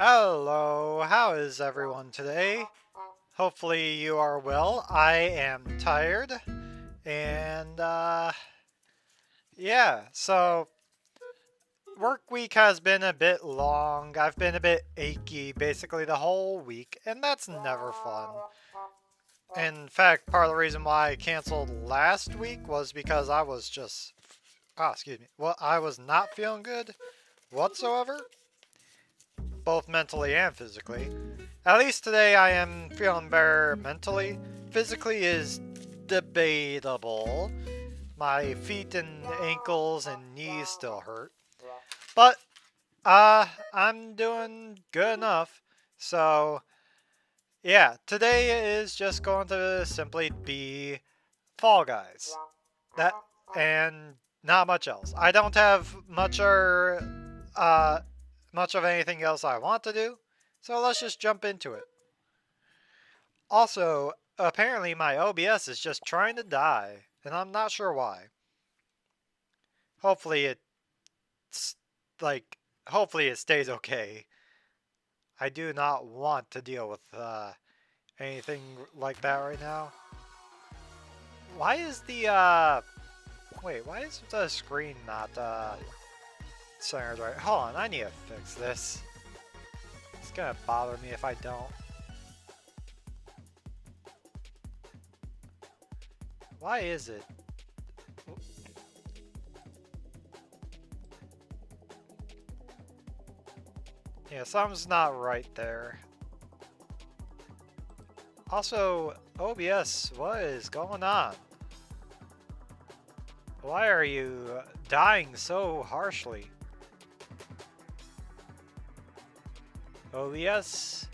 Hello, how is everyone today? Hopefully you are well. I am tired and yeah, so work week has been a bit long. I've been a bit achy basically the whole week, and that's never fun. In fact, part of the reason why I canceled last week was because I was just excuse me. Well, I was not feeling good whatsoever, both mentally and physically. At least today I am feeling better mentally. Physically is debatable. My feet and ankles and knees still hurt. But I'm doing good enough. So yeah, today is just going to simply be Fall Guys. That and not much else. I don't have uh much of anything else I want to do. So let's just jump into it. Also, apparently my OBS is just trying to die, and I'm not sure why. Hopefully it's like hopefully it stays okay. I do not want to deal with anything like that right now. Why is the wait, why is the screen not centered right? Hold on, I need to fix this. It's gonna bother me if I don't. Why is it? Yeah, something's not right there. Also, OBS, what is going on? Why are you dying so harshly? OBS,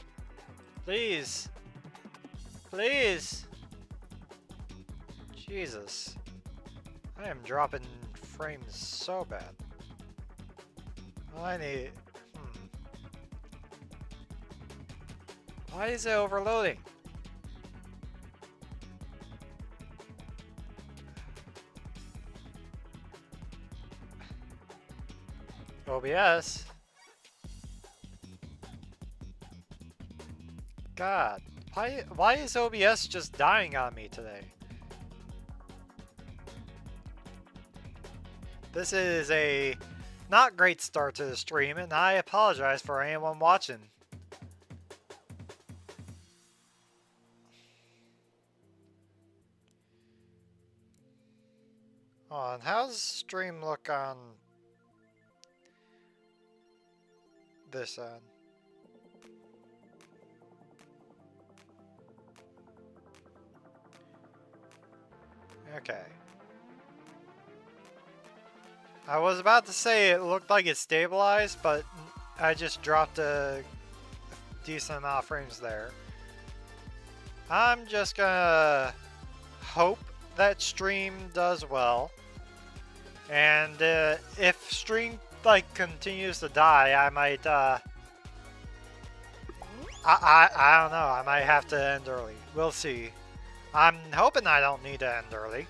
please, please. Jesus, I am dropping frames so bad. Well, I need. Why is it overloading? OBS. God, why is OBS just dying on me today? This is a not great start to the stream, and I apologize for anyone watching. On how's the stream look on this end? Okay. I was about to say it looked like it stabilized, but I just dropped a decent amount of frames there. I'm just gonna hope that stream does well. And if stream like continues to die, I might I don't know, I might have to end early. We'll see. I'm hoping I don't need to end early.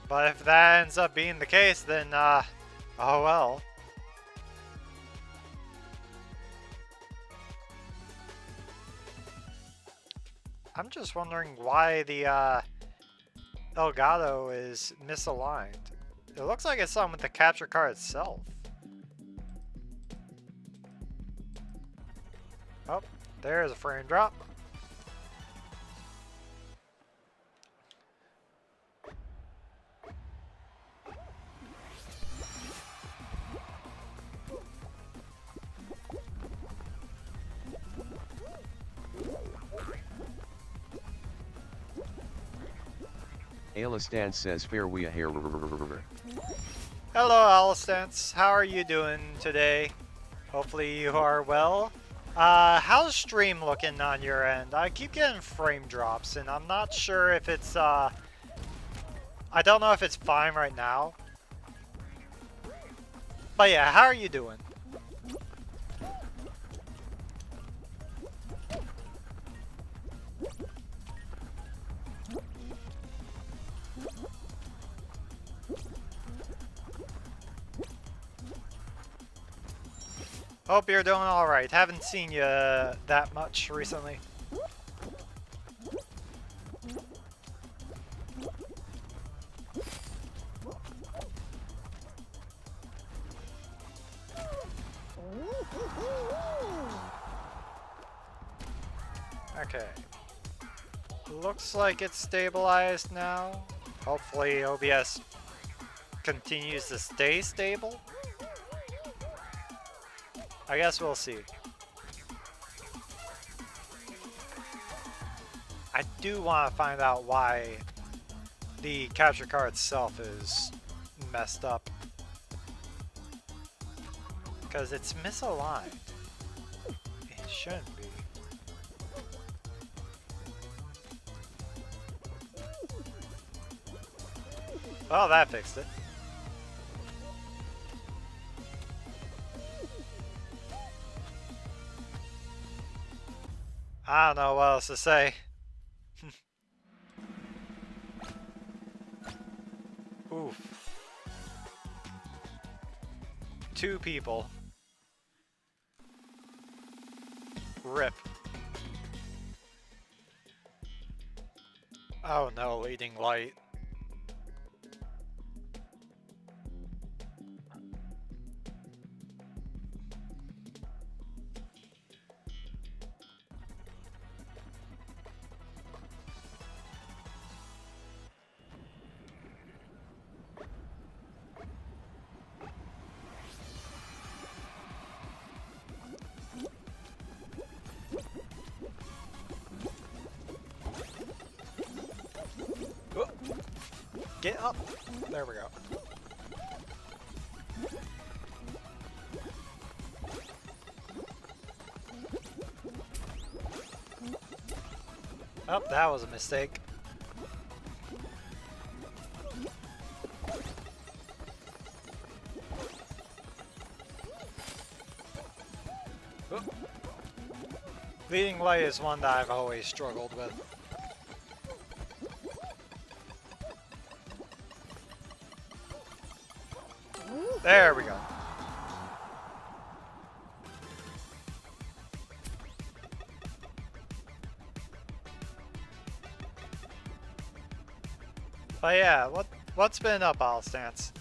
But if that ends up being the case, then oh well. I'm just wondering why the Elgato is misaligned. It looks like it's something with the capture card itself. Oh, there's a frame drop. Alistan says fair we a hair. Hello Alistance, how are you doing today? Hopefully you are well. How's stream looking on your end? I keep getting frame drops and I'm not sure if it's I don't know if it's fine right now. But yeah, how are you doing? Hope you're doing alright. Haven't seen you that much recently. Okay. Looks like it's stabilized now. Hopefully OBS continues to stay stable. I guess we'll see. I do want to find out why the capture card itself is messed up. Because it's misaligned. It shouldn't be. Well, that fixed it. I don't know what else to say. Oof. 2 people. Rip. Oh no, leading light. Get up! There we go. Oh, that was a mistake. Oh. Leading light is one that I've always struggled with. There we go. But yeah, what's been up, All Stance?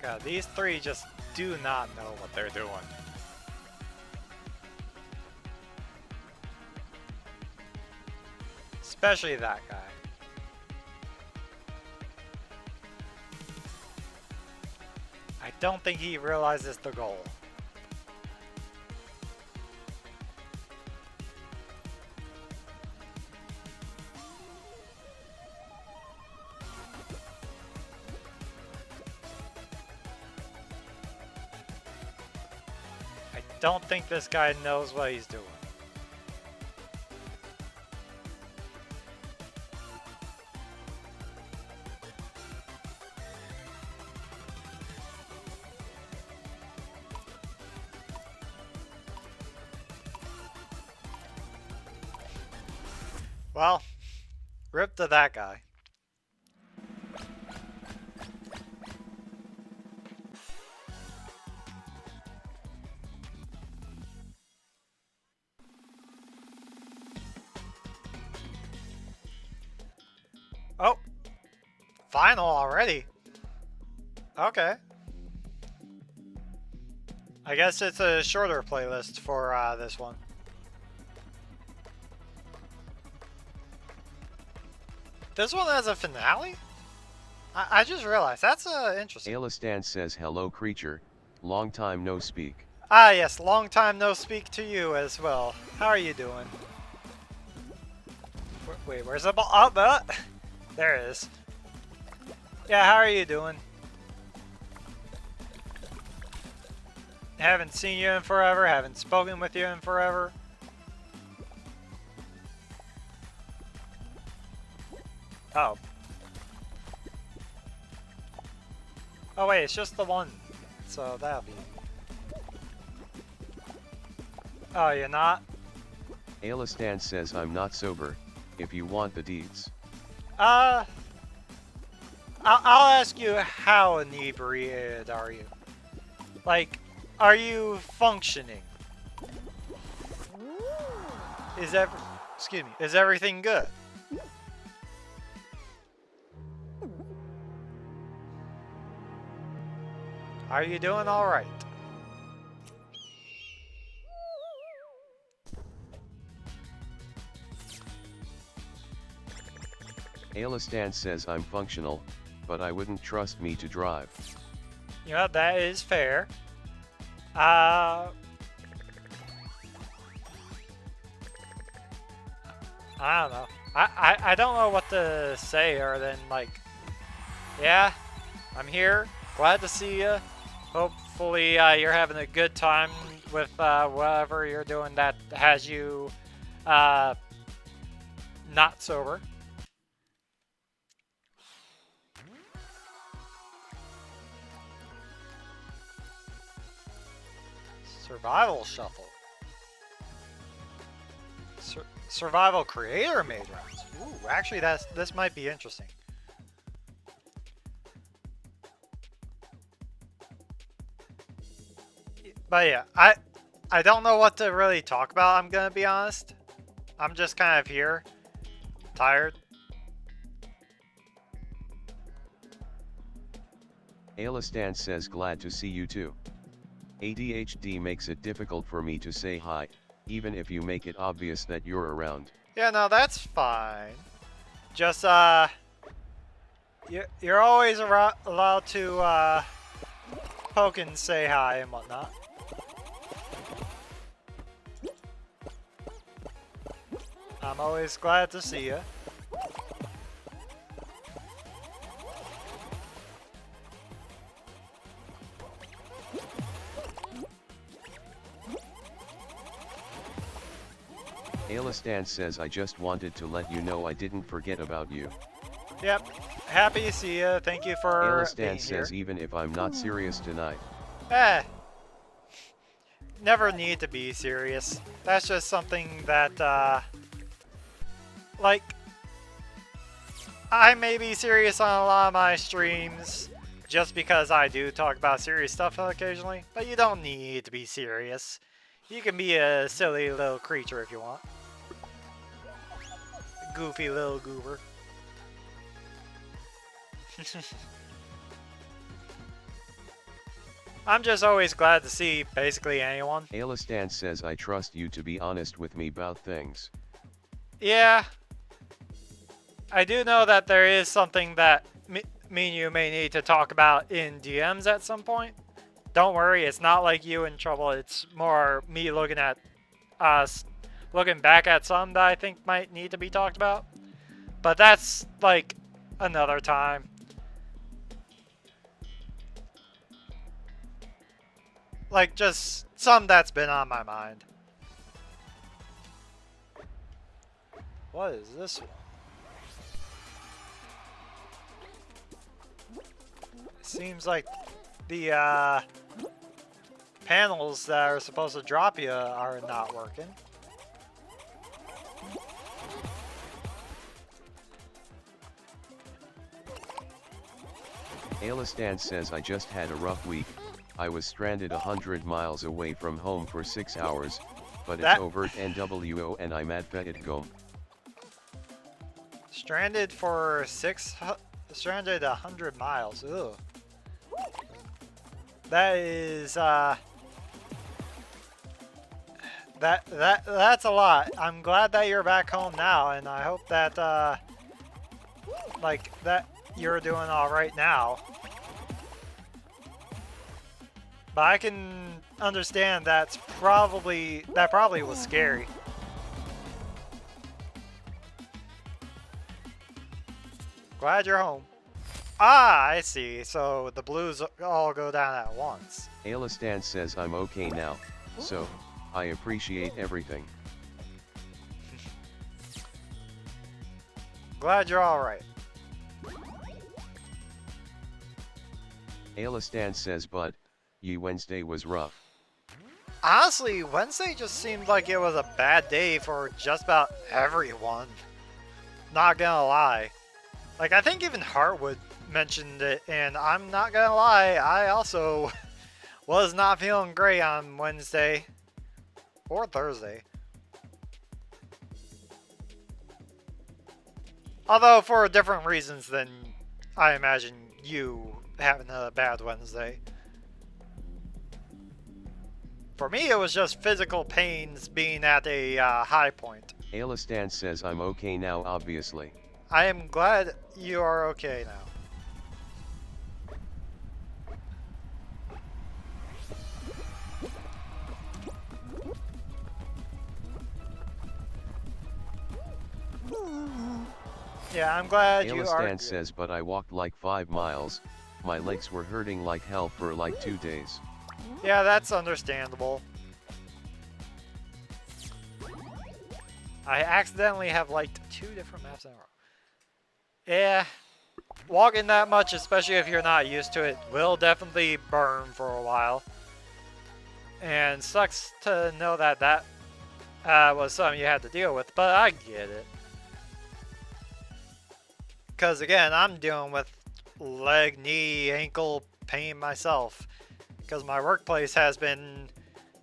God, these 3 just do not know what they're doing. Especially that guy. I don't think he realizes the goal. I don't think this guy knows what he's doing. Well, rip to that guy. Oh, final already. Okay. I guess it's a shorter playlist for this one. This one has a finale? I just realized. That's interesting. Alistan says hello creature, long time no speak. Ah yes, long time no speak to you as well. How are you doing? Wait, where's the ball? Oh, there it is. Yeah, how are you doing? Haven't seen you in forever, haven't spoken with you in forever. Oh. Oh wait, it's just the one. So that'll be... Oh, you're not? Alistan says I'm not sober, if you want the deeds. I'll ask you, how inebriated are you? Like, are you functioning? Is everything good? Are you doing alright? Alistan says I'm functional, but I wouldn't trust me to drive. Yeah, that is fair. I don't know. I don't know what to say other than like, yeah, I'm here. Glad to see you. Hopefully you're having a good time with whatever you're doing that has you not sober. Survival shuffle. Survival creator made rounds. Ooh, actually this might be interesting. But yeah, I don't know what to really talk about, I'm gonna be honest. I'm just kind of here. Tired. Alistan says glad to see you too. ADHD makes it difficult for me to say hi, even if you make it obvious that you're around. Yeah, no, that's fine. Just, you're always allowed to, poke and say hi and whatnot. I'm always glad to see you. Alistan says I just wanted to let you know I didn't forget about you. Yep. Happy to see you. Thank you for being Alistan says here. even if I'm not serious tonight. Eh. Never need to be serious. That's just something that, like, I may be serious on a lot of my streams just because I do talk about serious stuff occasionally, but you don't need to be serious. You can be a silly little creature if you want. Goofy little goober. I'm just always glad to see basically anyone. Alistan says I trust you to be honest with me about things. Yeah. I do know that there is something that me and you may need to talk about in DMs at some point. Don't worry, it's not like you in trouble. It's more me looking at us, looking back at some that I think might need to be talked about. But that's like another time. Like just some that's been on my mind. What is this one? Seems like the panels that are supposed to drop you are not working. Alistan says I just had a rough week. I was stranded 100 miles away from home for 6 hours, but it's overt NWO and I'm at Fetitgome. Stranded for stranded 100 miles. Ugh. That is that's a lot. I'm glad that you're back home now, and I hope that like that you're doing all right now. But I can understand that probably was scary. Glad you're home. Ah, I see. So the blues all go down at once. Alistan says I'm okay now, so, I appreciate everything. Glad you're alright. Alistan says but, Wednesday was rough. Honestly, Wednesday just seemed like it was a bad day for just about everyone. Not gonna lie. Like, I think even Heartwood mentioned it, and I'm not gonna lie, I also was not feeling great on Wednesday. Or Thursday. Although for different reasons than I imagine you having a bad Wednesday. For me, it was just physical pains being at a high point. Alistan says I'm okay now obviously. I am glad you are okay now. Yeah, I'm glad you are. Alistan says but I walked like 5 miles, my legs were hurting like hell for like 2 days. Yeah, that's understandable. I accidentally have liked 2 different maps in a row. Yeah, walking that much, especially if you're not used to it, will definitely burn for a while. And sucks to know that that was something you had to deal with, but I get it. Because again, I'm dealing with leg, knee, ankle pain myself. Because my workplace has been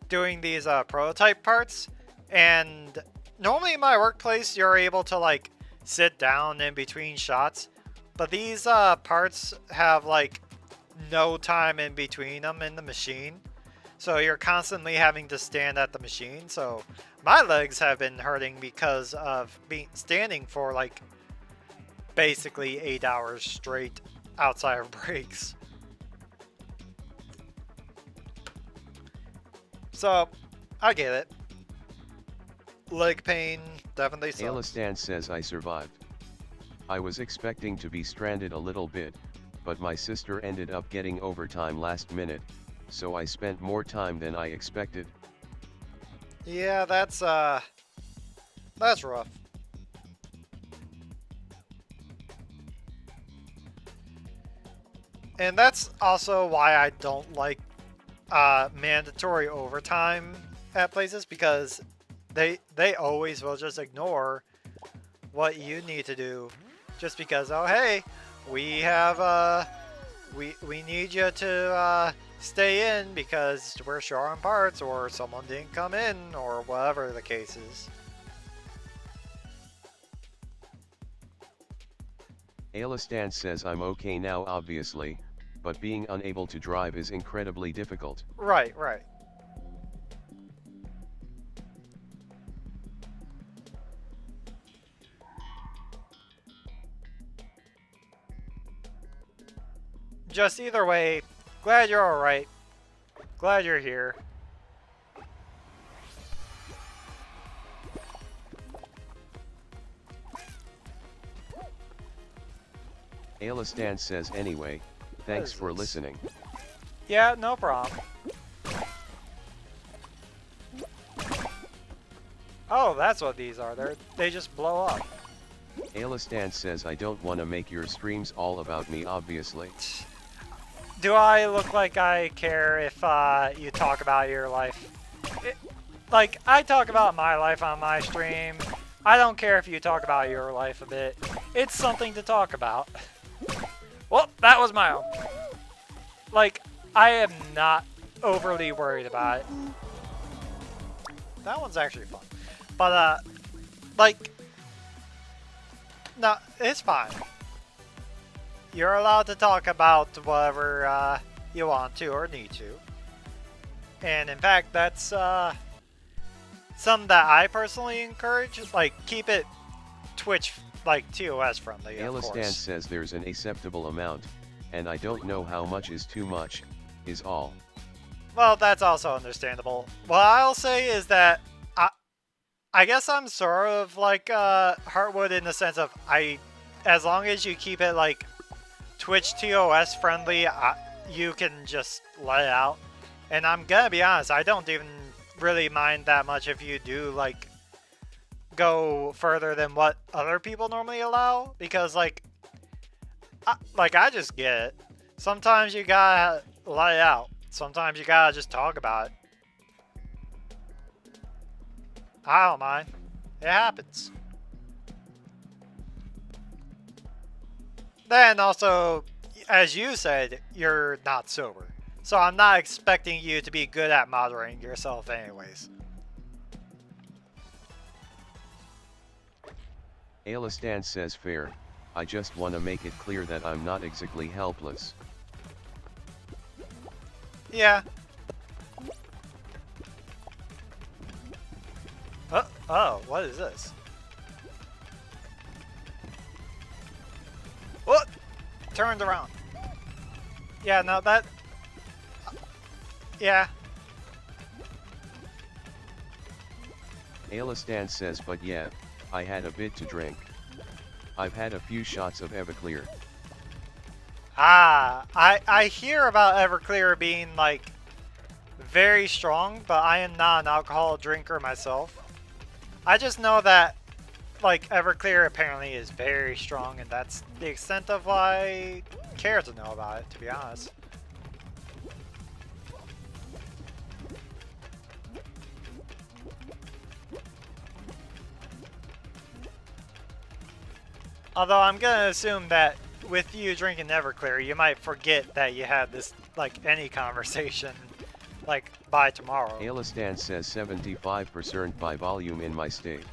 doing these prototype parts. And normally in my workplace, you're able to like sit down in between shots. But these parts have like no time in between them in the machine. So you're constantly having to stand at the machine. So my legs have been hurting because of standing for like basically 8 hours straight outside of breaks. So, I get it. Leg pain definitely sucks. Alistan says I survived. I was expecting to be stranded a little bit, but my sister ended up getting overtime last minute, so I spent more time than I expected. Yeah, that's rough. And that's also why I don't like mandatory overtime at places, because they always will just ignore what you need to do just because, oh hey, we have we need you to stay in because we're short on parts or someone didn't come in or whatever the case is. Alistan says I'm okay now obviously, but being unable to drive is incredibly difficult. Right, right. Just either way, glad you're alright. Glad you're here. Alistan says anyway, thanks for listening. Yeah, no problem. Oh, that's what these are. They just blow up. Alistan says I don't want to make your streams all about me obviously. Do I look like I care if you talk about your life? Like, I talk about my life on my stream. I don't care if you talk about your life a bit. It's something to talk about. Well, that was my own. Like, I am not overly worried about it. That one's actually fun. But, like, no, it's fine. You're allowed to talk about whatever you want to or need to. And in fact, that's something that I personally encourage. Like, keep it Twitch, like, TOS friendly, of Alistan course. says there's an acceptable amount, and I don't know how much is too much, is all. Well, that's also understandable. What I'll say is that I guess I'm sort of like Heartwood in the sense of I as long as you keep it like Twitch TOS friendly, you can just let it out. And I'm gonna be honest, I don't even really mind that much if you do like go further than what other people normally allow, because like I just get it. Sometimes you gotta let it out. Sometimes you gotta just talk about it. I don't mind. It happens. Then also, as you said, you're not sober. So I'm not expecting you to be good at moderating yourself anyways. Alistan says fair, I just wanna make it clear that I'm not exactly helpless. Yeah. Oh, what is this? What? Turned around. Yeah, no, that... Yeah. Alistan says but yeah, I had a bit to drink. I've had a few shots of Everclear. I hear about Everclear being, like, very strong, but I am not an alcohol drinker myself. I just know that, like, Everclear apparently is very strong, and that's the extent of what I care to know about it, to be honest. Although I'm gonna assume that with you drinking Everclear, you might forget that you had this, like, any conversation, like, by tomorrow. Alistan says 75% by volume in my state.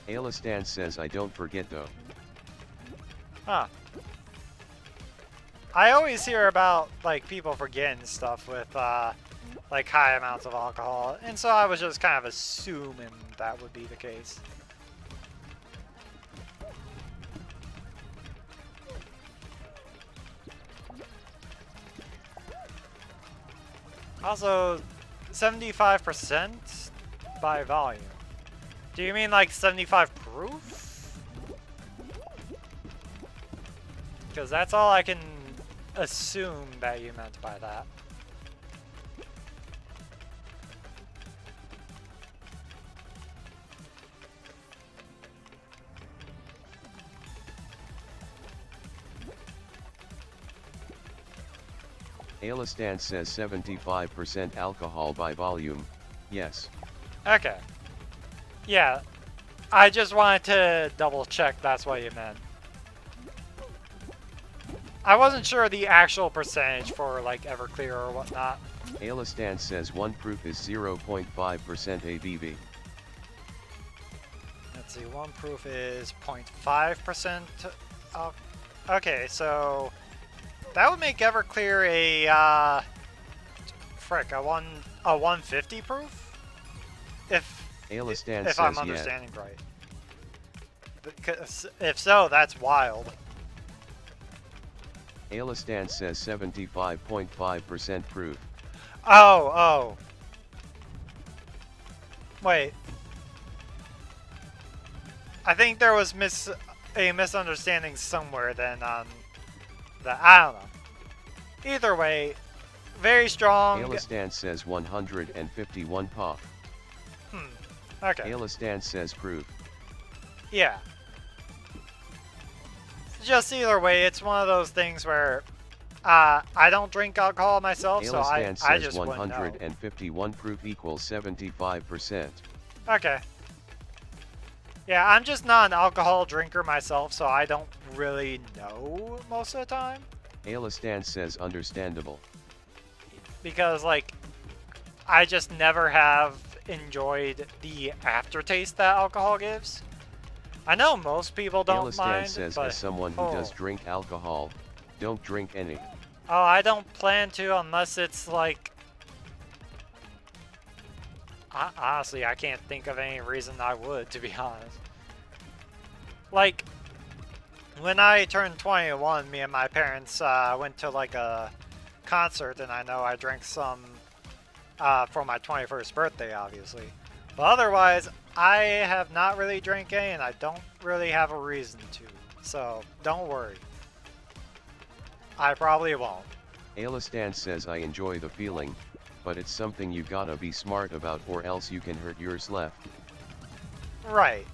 Alistan says I don't forget though. Huh. I always hear about, like, people forgetting stuff with, like, high amounts of alcohol, and so I was just kind of assuming that would be the case. Also, 75% by volume. Do you mean like 75 proof? Because that's all I can assume that you meant by that. Alistan says 75% alcohol by volume, yes. Okay. Yeah, I just wanted to double check that's what you meant. I wasn't sure the actual percentage for like Everclear or whatnot. Alistan says 1 proof is 0.5% ABV. Let's see, 1 proof is 0.5%. Okay, so that would make Everclear a frick, a 150 proof? If Alistan if says I'm understanding right. Because if so, that's wild. Alistan says 75.5% proof. Oh. Wait. I think there was a misunderstanding somewhere then on the... I don't know. Either way, very strong. Alistan says 151 pop. Okay. Alistan says proof. Yeah. Just either way, it's one of those things where I don't drink alcohol myself, so I just wouldn't know. 151 proof equals 75%. Okay. Yeah, I'm just not an alcohol drinker myself, so I don't really know most of the time. Alistan says understandable. Because, like, I just never have enjoyed the aftertaste that alcohol gives. I know most people don't Alistan mind, says but... as someone who does drink alcohol, don't drink any. Oh, I don't plan to unless it's, like... Honestly, I can't think of any reason I would, to be honest. Like, when I turned 21, me and my parents went to, like, a concert, and I know I drank some for my 21st birthday, obviously. But otherwise, I have not really drank any, and I don't really have a reason to. So don't worry. I probably won't. Alistan says I enjoy the feeling, but it's something you gotta be smart about or else you can hurt yourself. Right.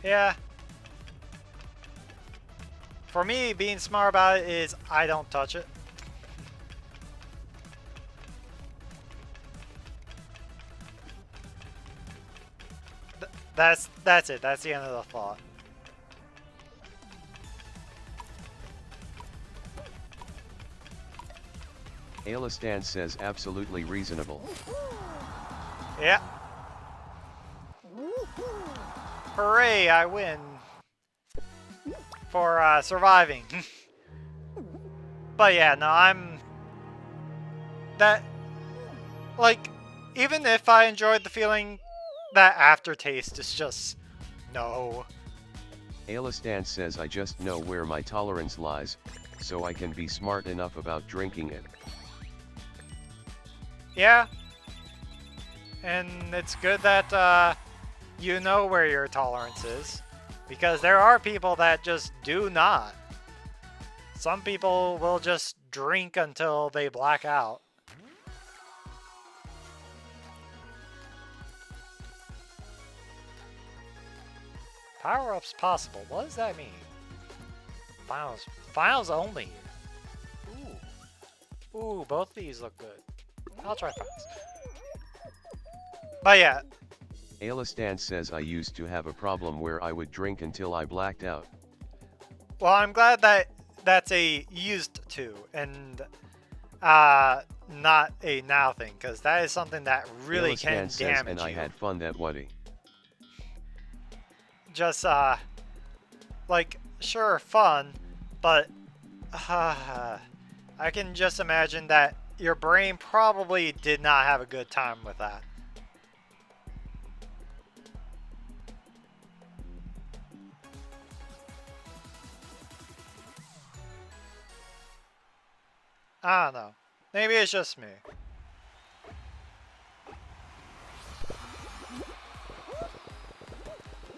Yeah. For me, being smart about it is I don't touch it. That's it. That's the end of the thought. Alistan says absolutely reasonable. Yeah. Hooray, I win. For surviving. But yeah, no, I'm... That... Like, even if I enjoyed the feeling, that aftertaste is just... No. Alistan says I just know where my tolerance lies, so I can be smart enough about drinking it. Yeah. And it's good that you know where your tolerance is. Because there are people that just do not. Some people will just drink until they black out. Power-ups possible. What does that mean? Finals. Finals only. Ooh. Ooh, both these look good. I'll try finals. But yeah. Alistan says I used to have a problem where I would drink until I blacked out. Well, I'm glad that that's a used to and not a now thing, because that is something that really can Alistan says, damage and you. I had fun that Woody. Just like, sure, fun, but I can just imagine that your brain probably did not have a good time with that. I don't know. Maybe it's just me.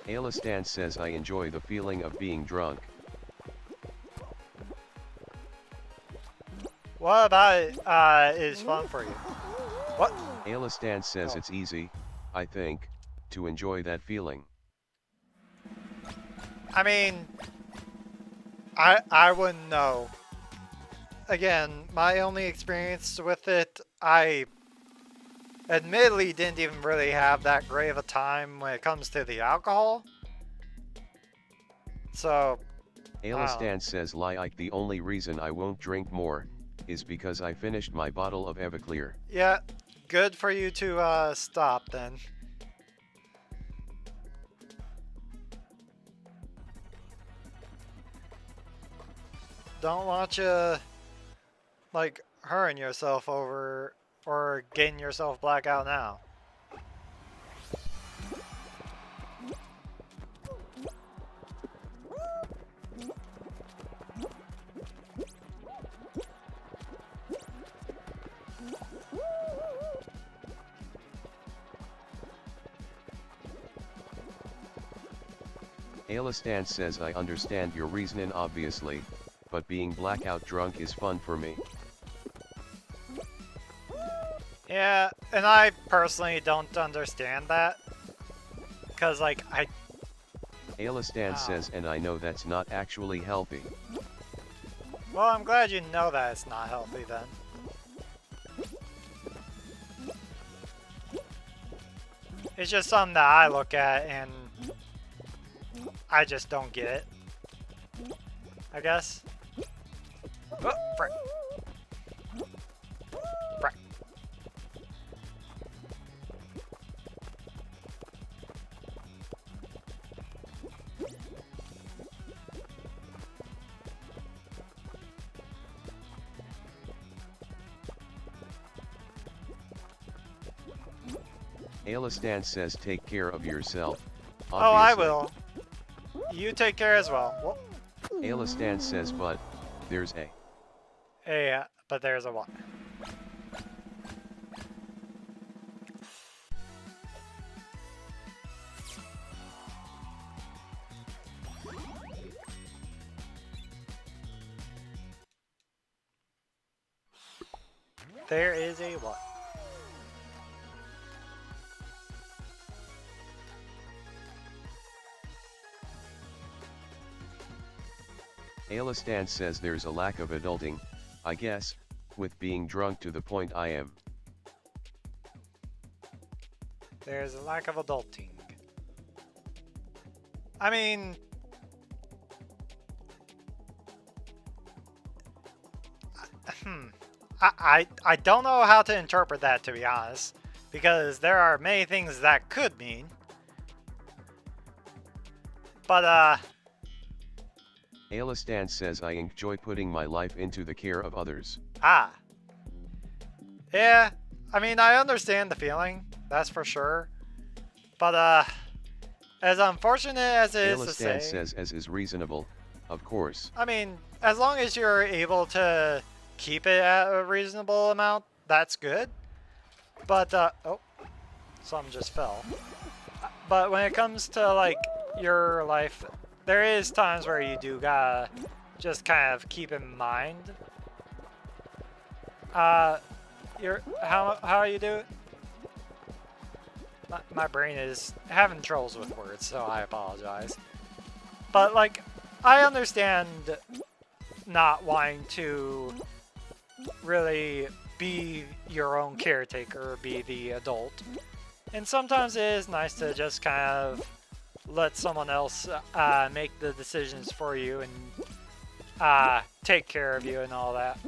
Alistan says I enjoy the feeling of being drunk. What about it is fun for you? What? Alistan says Oh. it's easy, I think, to enjoy that feeling. I mean, I wouldn't know. Again, my only experience with it, I admittedly didn't even really have that great of a time when it comes to the alcohol. So, Alistan says like the only reason I won't drink more is because I finished my bottle of Everclear. yeah, good for you to stop then. Don't want you like hurting yourself over or getting yourself blackout now. Alistan says I understand your reasoning obviously, but being blackout drunk is fun for me. Yeah, and I personally don't understand that. Because, like, Alistan Ow. says and I know that's not actually healthy. Well, I'm glad you know that it's not healthy then. It's just something that I look at and I just don't get it. I guess. Oh, frick. Frick. Alistan says take care of yourself. Oh, I obviously. will. You take care as well. Well, Alistan says but, there's a. yeah, but there's a what? There is a what? Alistan says there's a lack of adulting, I guess, with being drunk to the point I am. There's a lack of adulting. I mean, I don't know how to interpret that, to be honest, because there are many things that could mean. But Alistan says I enjoy putting my life into the care of others. Yeah, I mean, I understand the feeling, that's for sure. But as unfortunate as it is to say, Alistan says as is reasonable, of course. I mean, as long as you're able to keep it at a reasonable amount, that's good. But, oh, something just fell. But when it comes to, like, your life, there is times where you do gotta just kind of keep in mind. How you do it? My brain is having troubles with words, so I apologize. But, like, I understand not wanting to really be your own caretaker, be the adult. And sometimes it is nice to just kind of let someone else make the decisions for you and take care of you and all that.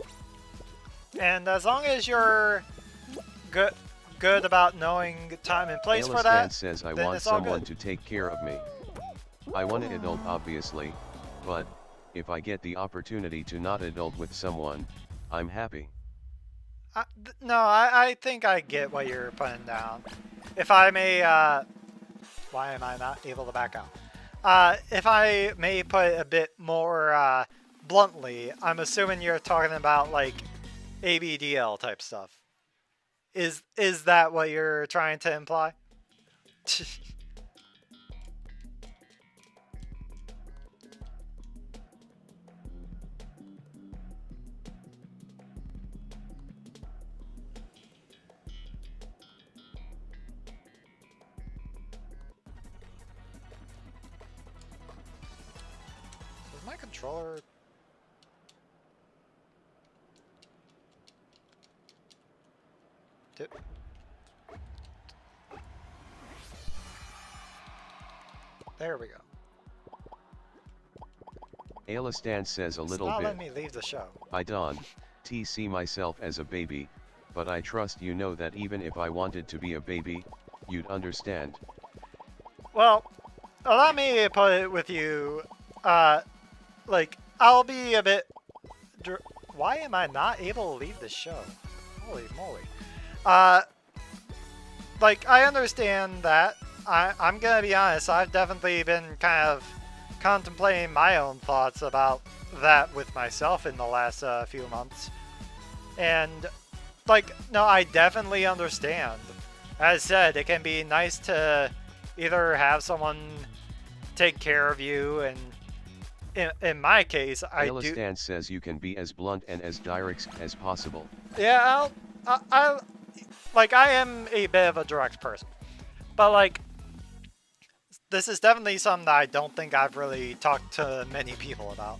And as long as you're good about knowing time and place for that, says I then want it's all someone good. to take care of me. I want to adult obviously, but if I get the opportunity to not adult with someone, I'm happy. No, I think I get what you're putting down. If I may, why am I not able to back out? If I may put it a bit more bluntly, I'm assuming you're talking about like ABDL type stuff. Is that what you're trying to imply? Is my controller... There we go. Alistan says a little It's not bit. letting me leave the show. I don't see myself as a baby, but I trust you know that even if I wanted to be a baby, you'd understand. Well, allow me to put it with you, like, I'll be a bit... Why am I not able to leave the show? Holy moly. Like, I understand that. I'm gonna be honest, I've definitely been kind of contemplating my own thoughts about that with myself in the last few months. And, like, no, I definitely understand. As said, it can be nice to either have someone take care of you, and in my case, I do... Alistan says you can be as blunt and as direct as possible. Yeah, like, I am a bit of a direct person. But, like, this is definitely something that I don't think I've really talked to many people about.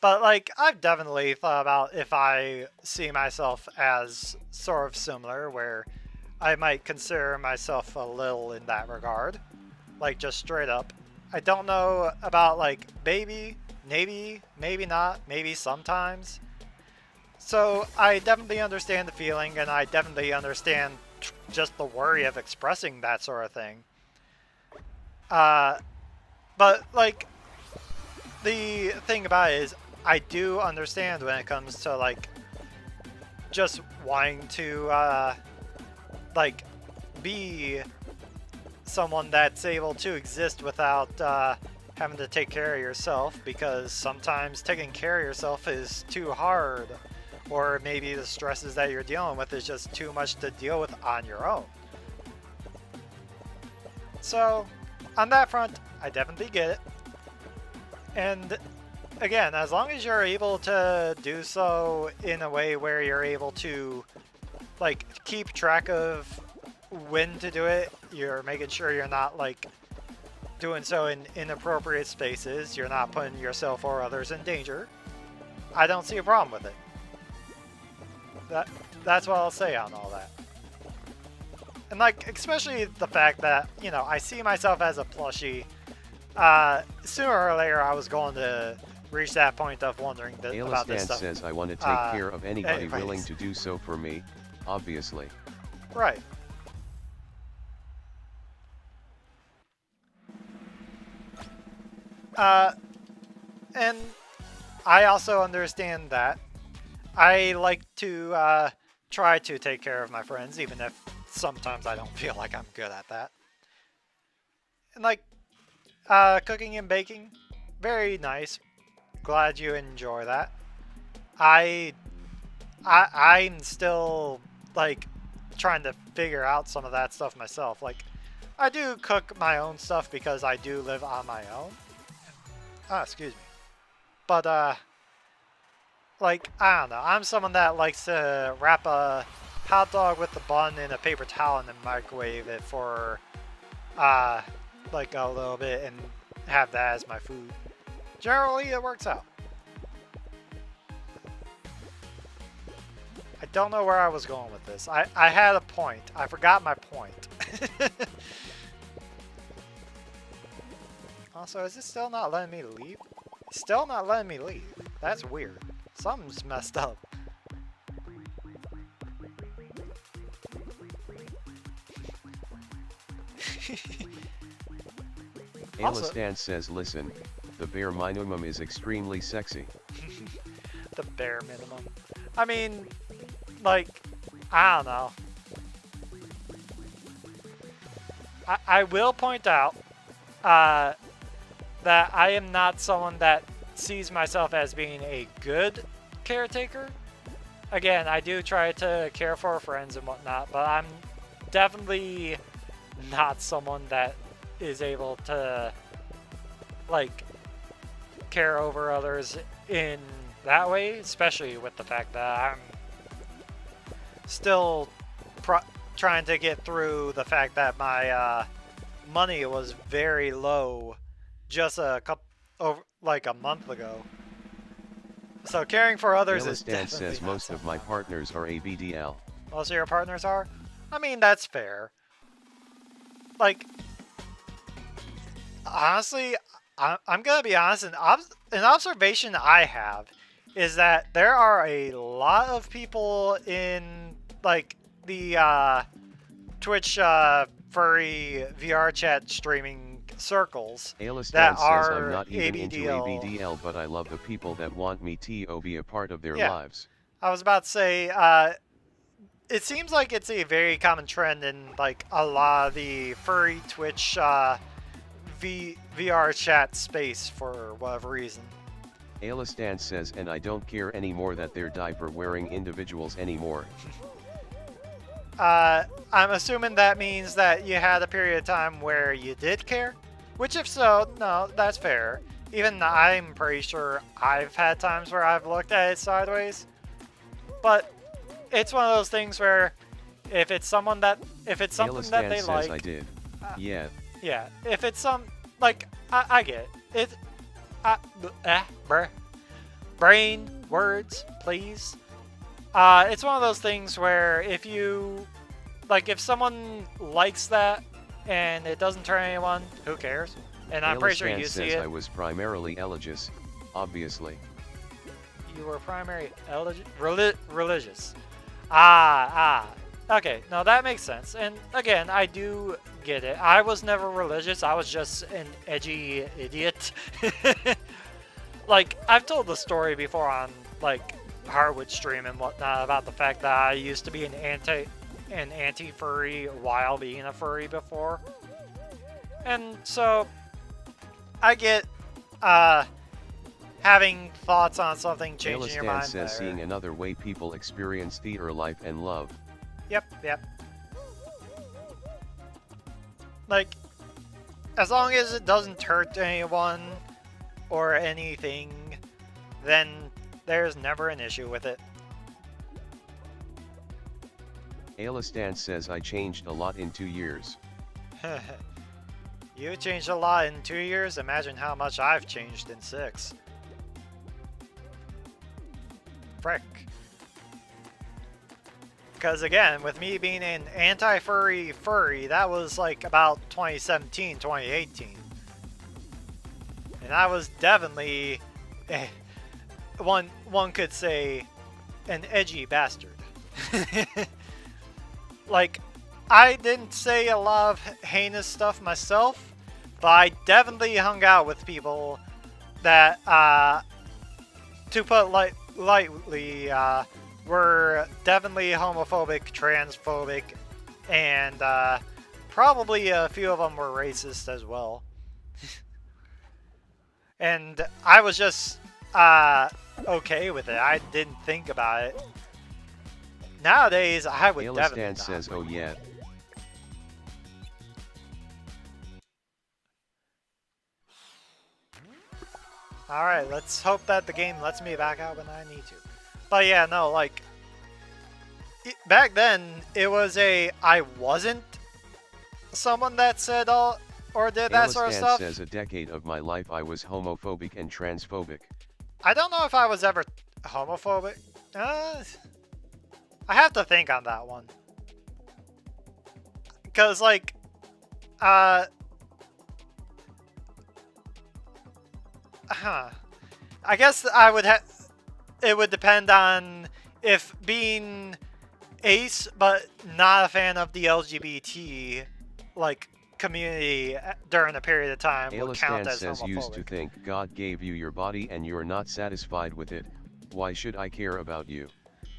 But, like, I've definitely thought about if I see myself as sort of similar, where I might consider myself a little in that regard. Like, just straight up. I don't know about, like, baby, maybe not, maybe sometimes. So, I definitely understand the feeling, and I definitely understand just the worry of expressing that sort of thing. But, like, the thing about it is, I do understand when it comes to, like, just wanting to, like, be someone that's able to exist without, having to take care of yourself, because sometimes taking care of yourself is too hard, or maybe the stresses that you're dealing with is just too much to deal with on your own. So, on that front, I definitely get it. And again, as long as you're able to do so in a way where you're able to like keep track of when to do it. You're making sure you're not like doing so in inappropriate spaces. You're not putting yourself or others in danger. I don't see a problem with it. That's what I'll say on all that. And like, especially the fact that, you know, I see myself as a plushie. Sooner or later, I was going to reach that point of wondering about this stuff. says I want to take care of anybody anyways. willing to do so for me, obviously. Right. And I also understand that. I like to try to take care of my friends, even if sometimes I don't feel like I'm good at that. And like, cooking and baking, very nice. Glad you enjoy that. I'm still like trying to figure out some of that stuff myself. Like, I do cook my own stuff because I do live on my own. Ah, excuse me. But like, I don't know. I'm someone that likes to wrap a hot dog with the bun in a paper towel and then microwave it for like a little bit and have that as my food. Generally, it works out. I don't know where I was going with this. I had a point. I forgot my point. Also, is it still not letting me leave? It's still not letting me leave. That's weird. Something's messed up. Alistan says, listen, the bare minimum is extremely sexy. The bare minimum. I mean, like, I don't know. I will point out that I am not someone that sees myself as being a good caretaker. Again, I do try to care for friends and whatnot, but I'm definitely not someone that is able to, like, care over others in that way, especially with the fact that I'm still trying to get through the fact that my money was very low just a month ago. So caring for others is definitely says not most of my partners are ABDL. Most of your partners are? I mean, that's fair. Like, honestly, I'm gonna be honest. An observation I have is that there are a lot of people in like the Twitch furry VR chat streaming circles that are says I'm not even into ABDL. ABDL, but I love the people that want me to be a part of their Yeah. lives. I was about to say, it seems like it's a very common trend in like a lot of the furry Twitch VR chat space for whatever reason. Alistan says, and I don't care anymore that they're diaper wearing individuals anymore. I'm assuming that means that you had a period of time where you did care, which if so, no, that's fair. Even I'm pretty sure I've had times where I've looked at it sideways, but it's one of those things where if it's something that they says like, I did. Yeah. Yeah, if it's like, I get it. Brain, words, please. It's one of those things where if someone likes that and it doesn't turn anyone, who cares? And I'm pretty sure you see it. I was primarily religious, obviously. You were primary religious. Okay, no, that makes sense. And again, I do get it. I was never religious. I was just an edgy idiot. Like, I've told the story before on, like, Hardwood stream and whatnot about the fact that I used to be an anti-furry while being a furry before. And so, I get, having thoughts on something changing your mind says there. seeing another way people experience theater life and love. Yep. Like, as long as it doesn't hurt anyone or anything, then there's never an issue with it. Alistan says I changed a lot in 2 years. You changed a lot in 2 years. Imagine how much I've changed in 6. Frick. Because again, with me being an anti-furry furry, that was like about 2017, 2018. And I was definitely, one could say, an edgy bastard. Like, I didn't say a lot of heinous stuff myself, but I definitely hung out with people that, to put lightly, were definitely homophobic, transphobic, and probably a few of them were racist as well. And I was just okay with it. I didn't think about it. Nowadays, I would definitely Alistan not. says oh yeah. Alright, let's hope that the game lets me back out when I need to. But yeah, no, like, back then, it was I wasn't someone that said all, or did that sort of Alistan stuff. says a decade of my life I was homophobic and transphobic. I don't know if I was ever homophobic. I have to think on that one. Because, like, I guess I would have. It would depend on if being ace, but not a fan of the LGBT, like, community during a period of time would count Alistan as says homophobic. used to think God gave you your body and you're not satisfied with it. Why should I care about you?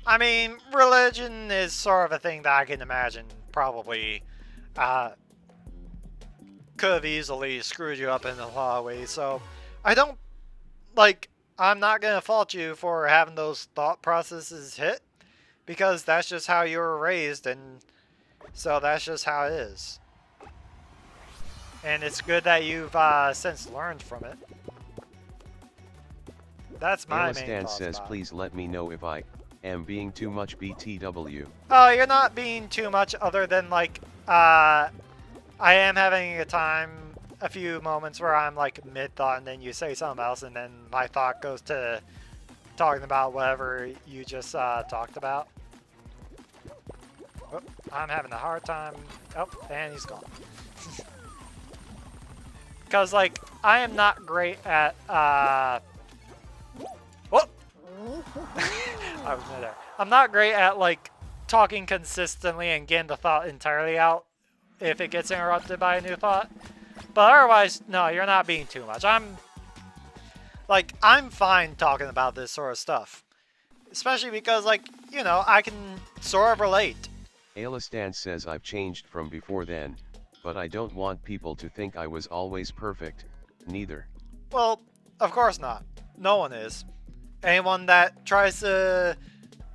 I mean, religion is sort of a thing that I can imagine probably could have easily screwed you up in a lot of ways. So I don't, like, I'm not going to fault you for having those thought processes hit, because that's just how you were raised, and so that's just how it is. And it's good that you've since learned from it. That's my main Alistan thoughts says about it. please let me know if I am being too much BTW. Oh, you're not being too much, other than, like, I am having a few moments where I'm, like, mid-thought, and then you say something else, and then my thought goes to talking about whatever you just talked about. Oh, I'm having a hard time. Oh, and he's gone. Because, like, I am not great at, Whoop! I was there. I'm not great at, like, talking consistently and getting the thought entirely out if it gets interrupted by a new thought. But otherwise, no, you're not being too much. I'm fine talking about this sort of stuff. Especially because, like, you know, I can sort of relate. Alistan says I've changed from before then, but I don't want people to think I was always perfect, neither. Well, of course not. No one is. Anyone that tries to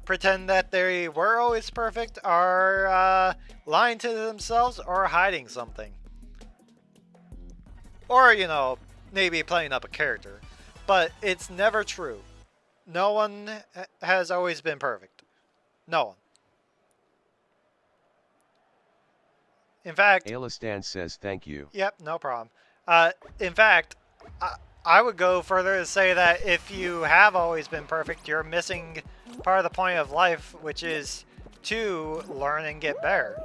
pretend that they were always perfect are lying to themselves or hiding something. Or, you know, maybe playing up a character. But it's never true. No one has always been perfect. No one. In fact... Alistan says thank you. Yep, no problem. In fact, I would go further to say that if you have always been perfect, you're missing part of the point of life, which is to learn and get better.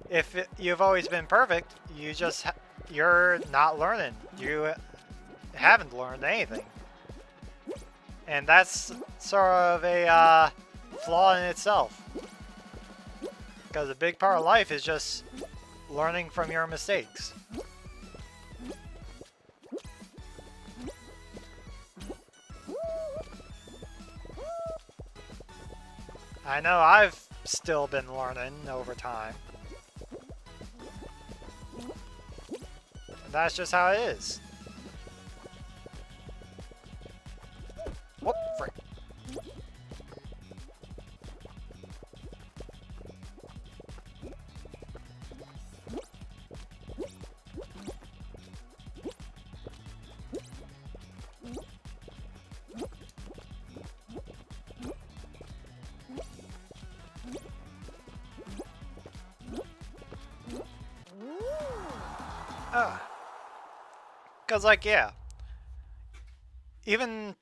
If you've always been perfect, you're not learning. You haven't learned anything. And that's sort of a flaw in itself. Because a big part of life is just learning from your mistakes. I know I've still been learning over time. And that's just how it is. Whoop, frick. Because, like, yeah, even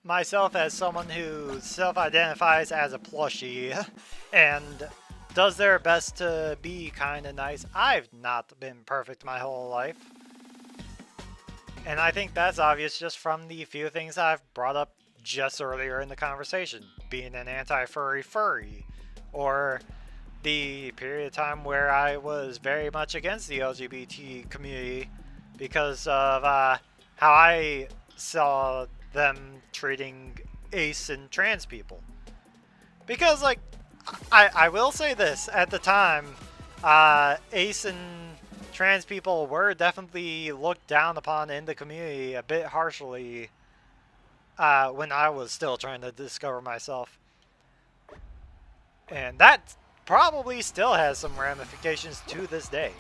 myself as someone who self-identifies as a plushie and does their best to be kind of nice, I've not been perfect my whole life. And I think that's obvious just from the few things I've brought up just earlier in the conversation. Being an anti-furry furry, or the period of time where I was very much against the LGBT community because of how I saw them treating ace and trans people. Because, like, I will say this, at the time, ace and trans people were definitely looked down upon in the community a bit harshly when I was still trying to discover myself. And that probably still has some ramifications to this day.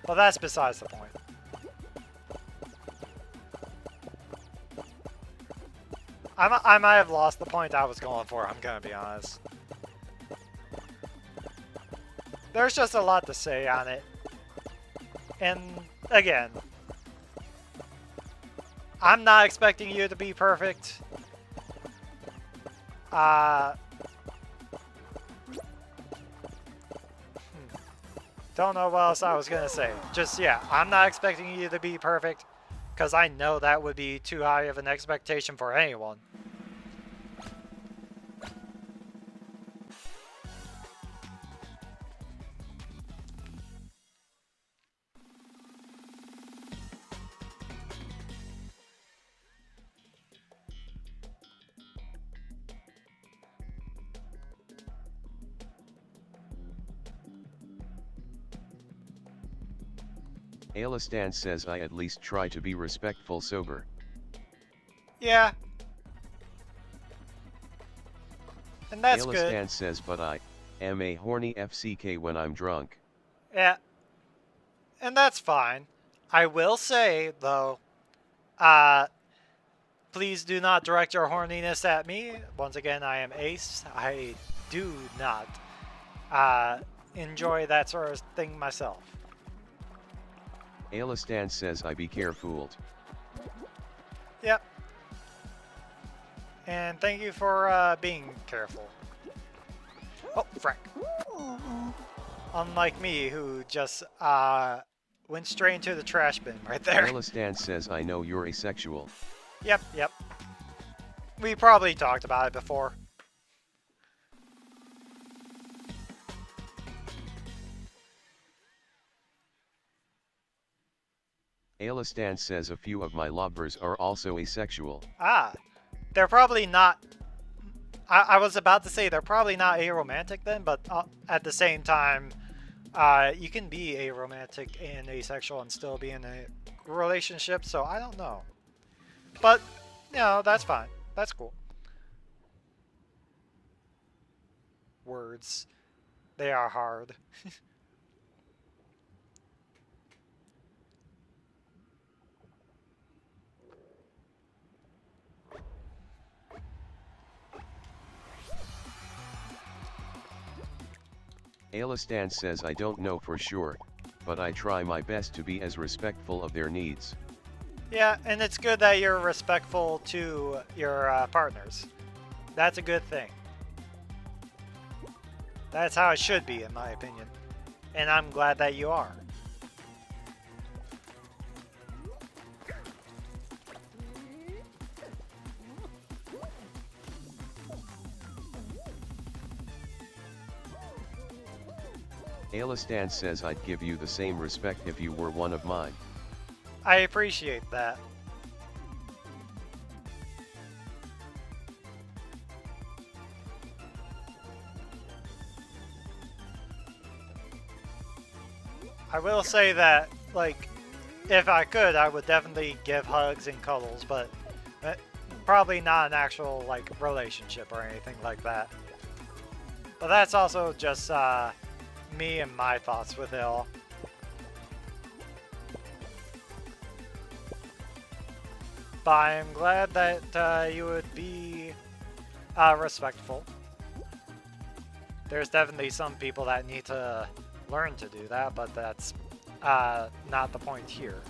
But that's besides the point. I might have lost the point I was going for, I'm gonna be honest. There's just a lot to say on it. And again, I'm not expecting you to be perfect. Don't know what else I was gonna say. Just, yeah, I'm not expecting you to be perfect, because I know that would be too high of an expectation for anyone. Alistan says I at least try to be respectful sober. Yeah. And that's good. Alistan says but I am a horny FCK when I'm drunk. Yeah. And that's fine. I will say, though, please do not direct your horniness at me. Once again, I am Ace. I do not enjoy that sort of thing myself. Alistan says I be carefooled. Yep. And thank you for being careful. Oh, frack. Unlike me, who just went straight into the trash bin right there. Alistan says I know you're asexual. Yep, yep. We probably talked about it before. Alistan says a few of my lovers are also asexual. Ah, they're probably not... I was about to say they're probably not aromantic then, but at the same time, you can be aromantic and asexual and still be in a relationship, so I don't know. But, you know, that's fine. That's cool. Words. They are hard. Alistan says I don't know for sure, but I try my best to be as respectful of their needs. Yeah, and it's good that you're respectful to your partners. That's a good thing. That's how it should be, in my opinion. And I'm glad that you are. Alistan says I'd give you the same respect if you were one of mine. I appreciate that. I will say that, like, if I could, I would definitely give hugs and cuddles, but probably not an actual, like, relationship or anything like that. But that's also just, me and my thoughts with it all. But I'm glad that you would be respectful. There's definitely some people that need to learn to do that, but that's not the point here.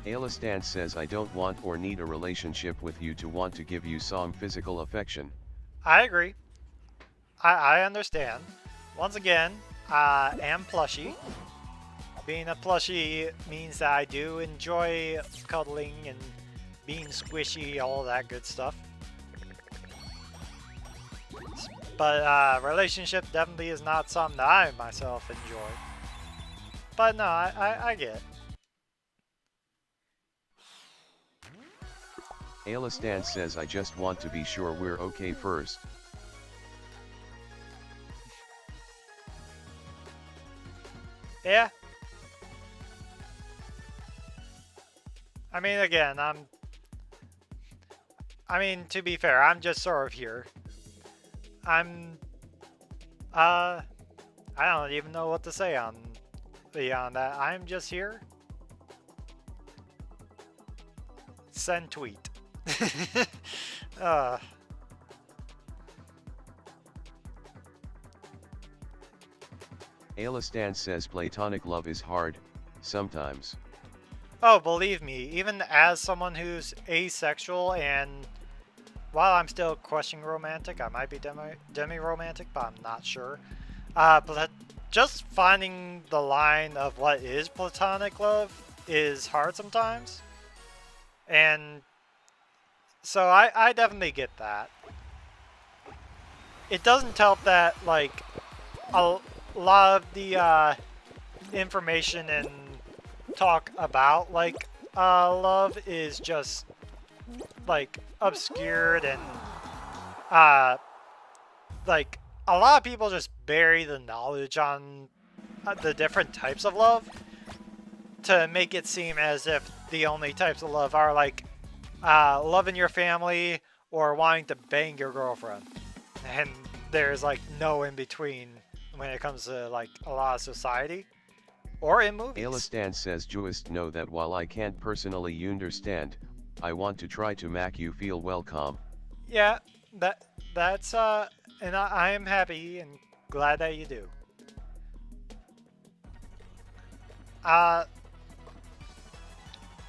Alistan says I don't want or need a relationship with you to want to give you some physical affection. I agree. I understand. Once again, I am plushy. Being a plushie means that I do enjoy cuddling and being squishy, all that good stuff. But relationship definitely is not something that I myself enjoy. But no, I get it. Alistan says I just want to be sure we're okay first. Yeah. I mean, again, I mean, to be fair, I'm just sort of here. I don't even know what to say on beyond that. I'm just here. Send tweet. uh, Alistan says platonic love is hard, sometimes. oh, believe me, even as someone who's asexual and while I'm still questioning romantic, I might be demi-romantic, but I'm not sure. But just finding the line of what is platonic love is hard sometimes. And so I definitely get that. It doesn't help that, like, a lot of the information and talk about, like, love is just, like, obscured and, like, a lot of people just bury the knowledge on the different types of love to make it seem as if the only types of love are, like, loving your family or wanting to bang your girlfriend. And there's, like, no in between when it comes to, like, a lot of society or in movies. Alistan says just know that while I can't personally understand, I want to try to make you feel welcome. Yeah, that's and I am happy and glad that you do.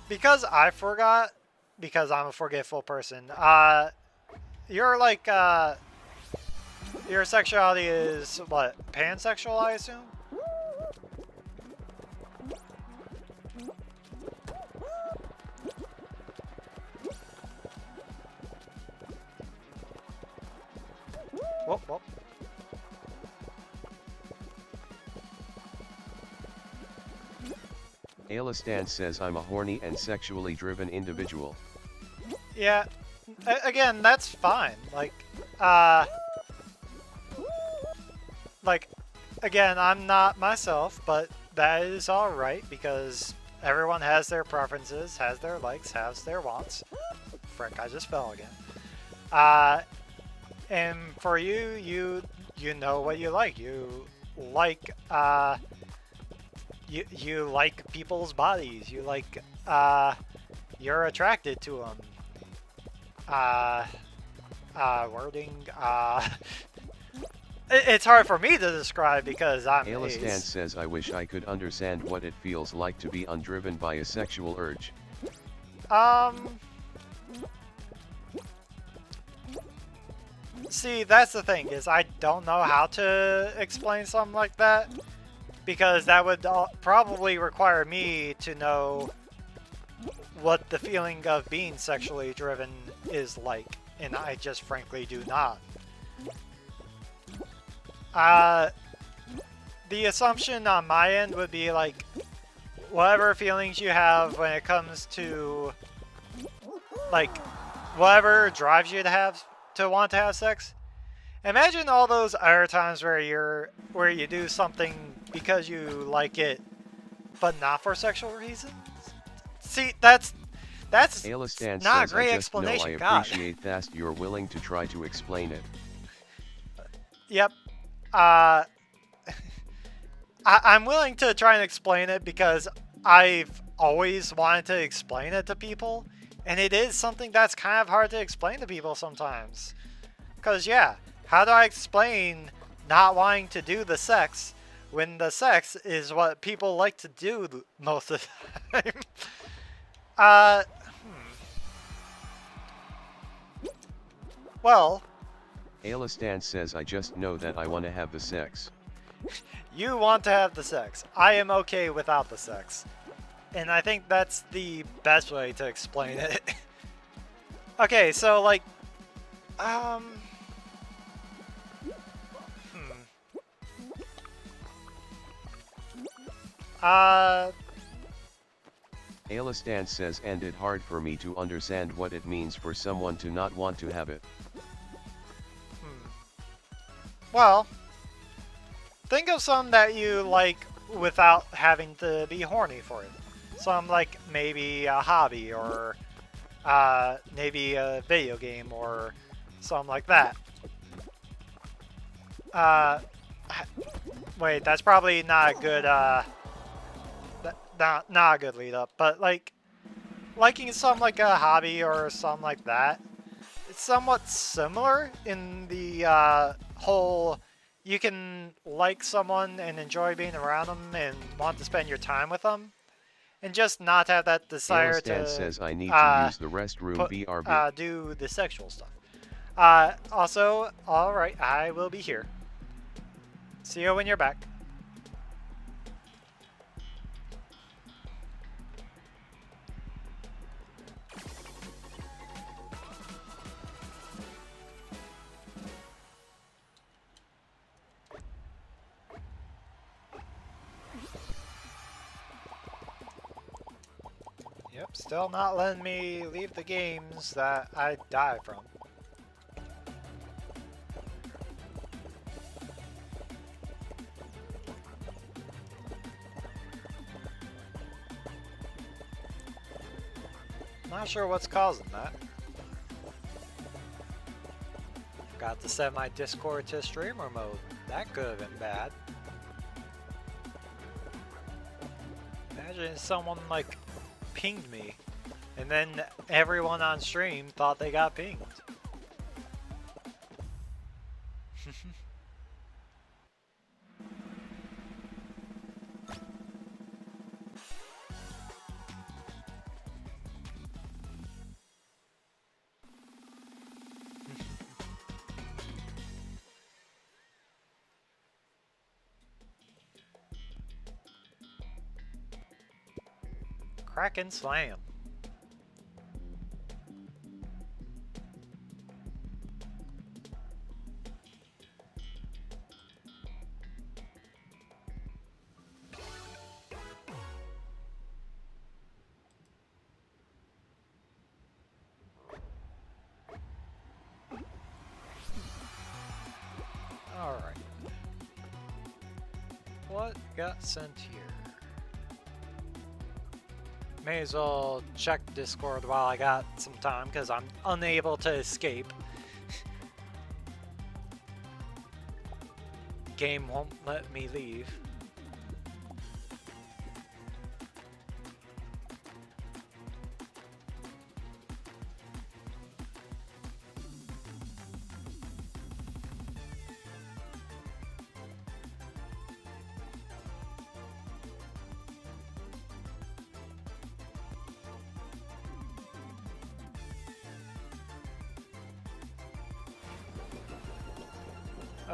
Because I forgot, because I'm a forgetful person. You're like your sexuality is what, pansexual, I assume? Whoop, whoop. Alistan says I'm a horny and sexually driven individual. Yeah, again, that's fine. Like, again, I'm not myself, but that is alright because everyone has their preferences, has their likes, has their wants. Frick, I just fell again. And for you know what you like. You like, you like people's bodies. You like, you're attracted to them. Wording, it's hard for me to describe because I'm Alistan ace. says I wish I could understand what it feels like to be undriven by a sexual urge. See, that's the thing, is I don't know how to explain something like that, because that would probably require me to know what the feeling of being sexually driven is like, and I just frankly do not. The assumption on my end would be like, whatever feelings you have when it comes to, like, whatever drives you to want to have sex. Imagine all those other times where you do something because you like it, but not for sexual reasons. See, that's Alistan not a says great I just know explanation. I God. appreciate that you're willing to try to explain it. Yep. I'm willing to try and explain it because I've always wanted to explain it to people, And it is something that's kind of hard to explain to people sometimes. Because, yeah, how do I explain not wanting to do the sex when the sex is what people like to do most of the time? uh, well, Alistan says I just know that I wanna have the sex. you want to have the sex. I am okay without the sex. And I think that's the best way to explain it. Okay, so, like, hmm. Uh, Alistan says and it hard for me to understand what it means for someone to not want to have it. well, think of some that you like without having to be horny for it. Some like maybe a hobby or maybe a video game or something like that. Uh, wait, that's probably not a good not a good lead up, but like liking something like a hobby or something like that, it's somewhat similar in the whole you can like someone and enjoy being around them and want to spend your time with them, and just not have that desire Alistan to says I need to use the restroom put, BRB. do the sexual stuff. Also, alright, I will be here. See you when you're back. Yep, still not letting me leave the games that I die from. Not sure what's causing that. Got to set my Discord to streamer mode. That could have been bad. Imagine if someone like pinged me and then everyone on stream thought they got pinged. Kraken Slam. Alright. What got sent here? May as well check Discord while I got some time because I'm unable to escape. Game won't let me leave.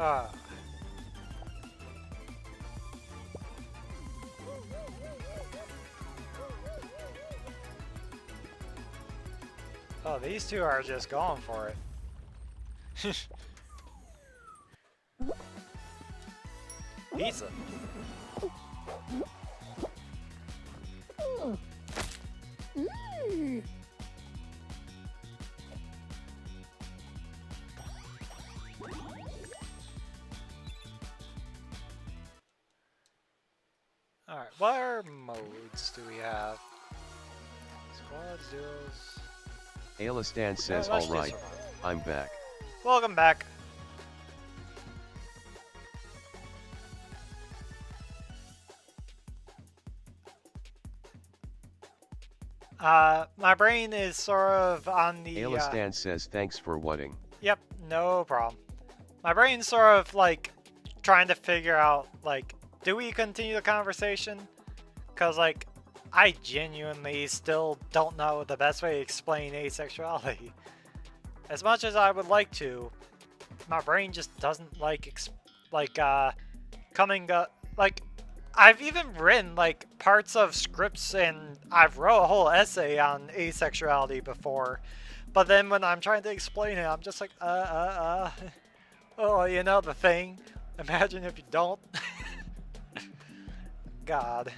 Ah. Oh, these two are just going for it. Pizza. Alright, what modes do we have? Squads, duos. Alistan says let's do alright, survival. I'm back. Welcome back. My brain is sort of on the, Alistan says thanks for whatting. Yep, no problem. My brain's sort of, like, trying to figure out, like, do we continue the conversation? Because, like, I genuinely still don't know the best way to explain asexuality. As much as I would like to, my brain just doesn't like, coming up, like, I've even written, like, parts of scripts and I've wrote a whole essay on asexuality before, but then when I'm trying to explain it, I'm just like, oh, you know the thing. Imagine if you don't. God.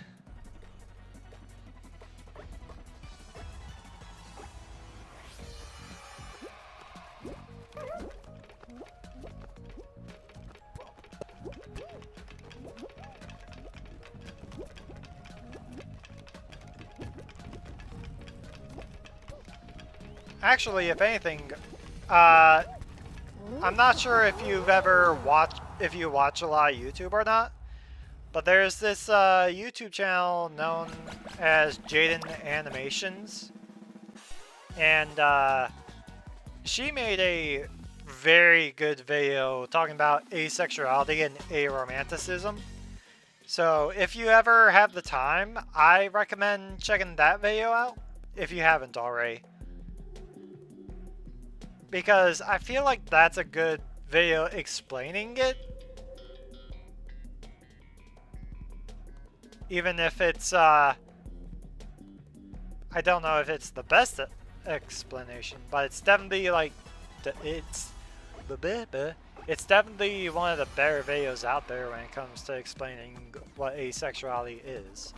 Actually, if anything, I'm not sure if you've ever watched, if you watch a lot of YouTube or not, but there's this YouTube channel known as Jaden Animations, and she made a very good video talking about asexuality and aromanticism. So if you ever have the time, I recommend checking that video out if you haven't already. Because I feel like that's a good video explaining it. Even if it's, I don't know if it's the best explanation, but it's definitely like, it's definitely one of the better videos out there when it comes to explaining what asexuality is.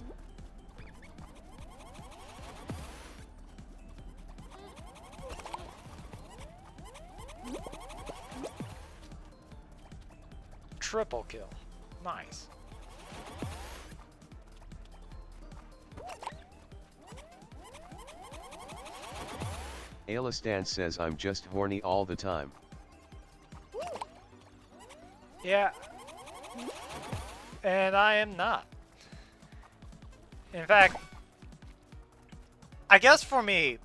Triple kill. Nice. Alistan says I'm just horny all the time. Yeah. And I am not. In fact, I guess for me...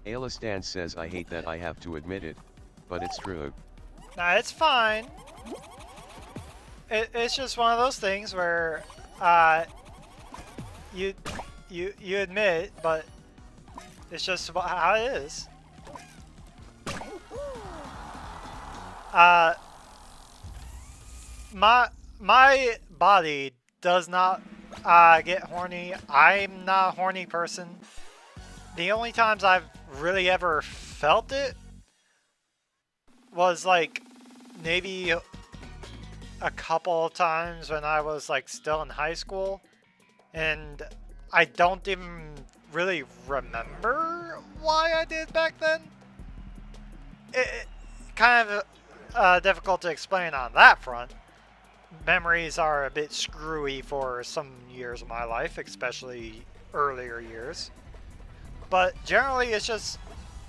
Alistan says I hate that I have to admit it, but it's true. Nah, it's fine. It's just one of those things where you admit it, but it's just how it is. My body does not get horny. I'm not a horny person. The only times I've really ever felt it was like maybe a couple of times when I was like still in high school, and I don't even really remember why I did back then. It kind of difficult to explain on that front. Memories are a bit screwy for some years of my life, especially earlier years. But generally it's just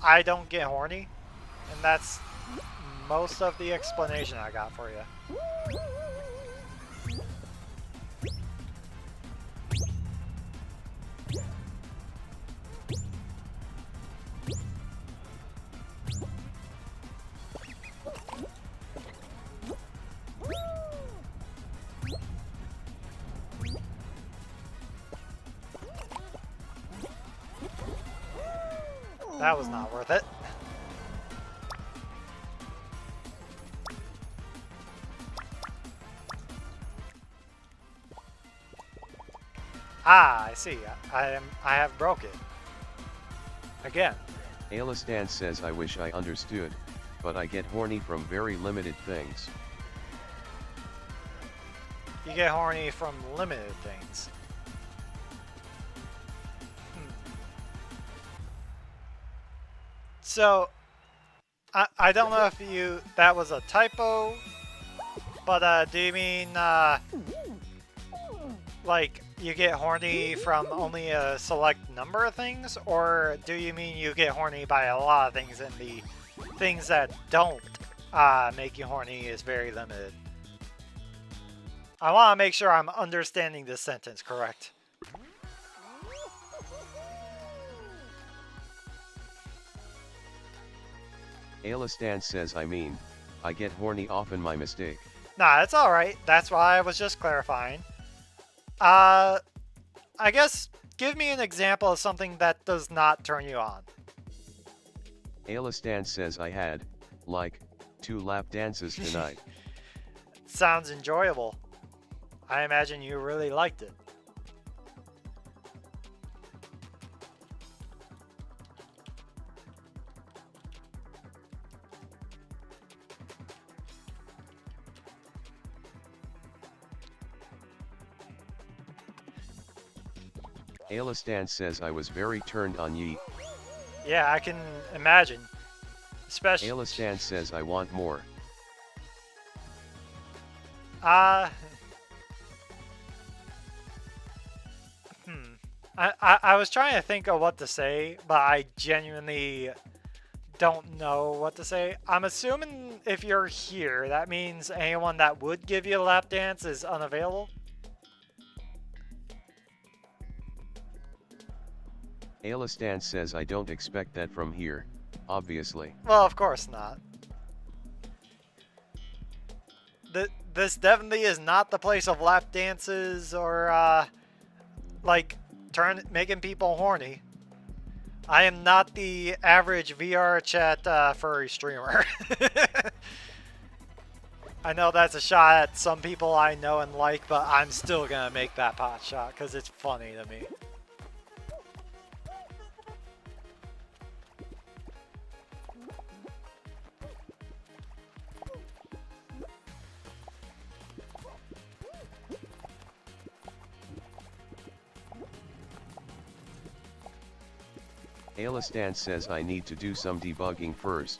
I don't get horny, and that's most of the explanation I got for you. That was not worth it. Ah, I see. I have broke it. Again. Alistan says I wish I understood, but I get horny from very limited things. You get horny from limited things. So, I don't know if that was a typo, but do you mean, like, you get horny from only a select number of things, or do you mean you get horny by a lot of things and the things that don't make you horny is very limited? I want to make sure I'm understanding this sentence correct. Alistan says I get horny often, my mistake. Nah, it's alright. That's why I was just clarifying. I guess give me an example of something that does not turn you on. Alistan says I had, like, 2 lap dances tonight. Sounds enjoyable. I imagine you really liked it. Alistan says I was very turned on ye. Yeah, I can imagine. Especially. Alistan says I want more. Uh, I was trying to think of what to say, but I genuinely don't know what to say. I'm assuming if you're here, that means anyone that would give you a lap dance is unavailable. Alistan says I don't expect that from here, obviously. Well, of course not. This definitely is not the place of lap dances or, like, making people horny. I am not the average VR chat furry streamer. I know that's a shot at some people I know and like, but I'm still gonna make that pot shot because it's funny to me. Alistan says I need to do some debugging first.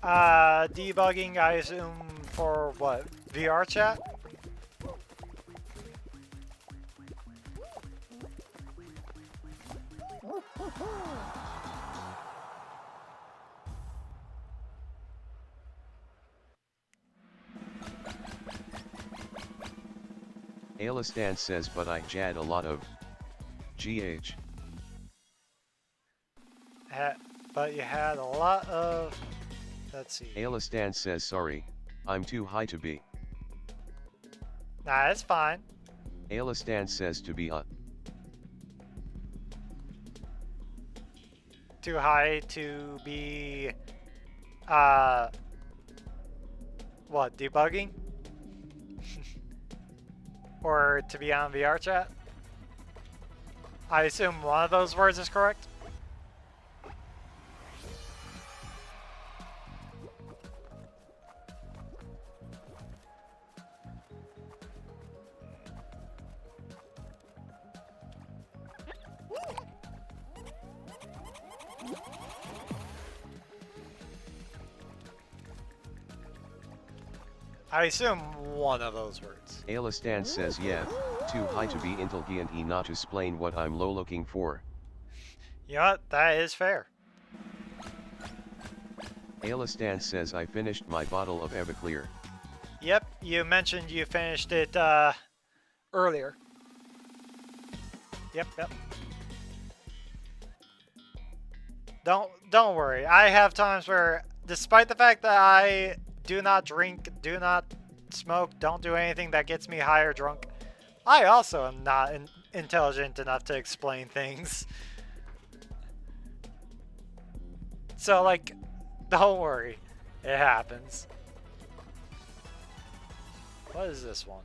Debugging, I assume, for what? VR chat? Alistan says but I jad a lot of GH. But you had a lot of... Let's see. Alistan says sorry, I'm too high to be. Nah, it's fine. Alistan says to be Too high to be... what, debugging? Or to be on VR chat? I assume one of those words is correct? I assume one of those words. Alistan says yeah, too high to be intelligent and not explain what I'm low looking for. You know what? That is fair. Alistan says I finished my bottle of Everclear. Yep, you mentioned you finished it earlier. Yep. Don't worry. I have times where, despite the fact that I do not drink, do not smoke, don't do anything that gets me high or drunk, I also am not intelligent enough to explain things. So, like, don't worry. It happens. What is this one?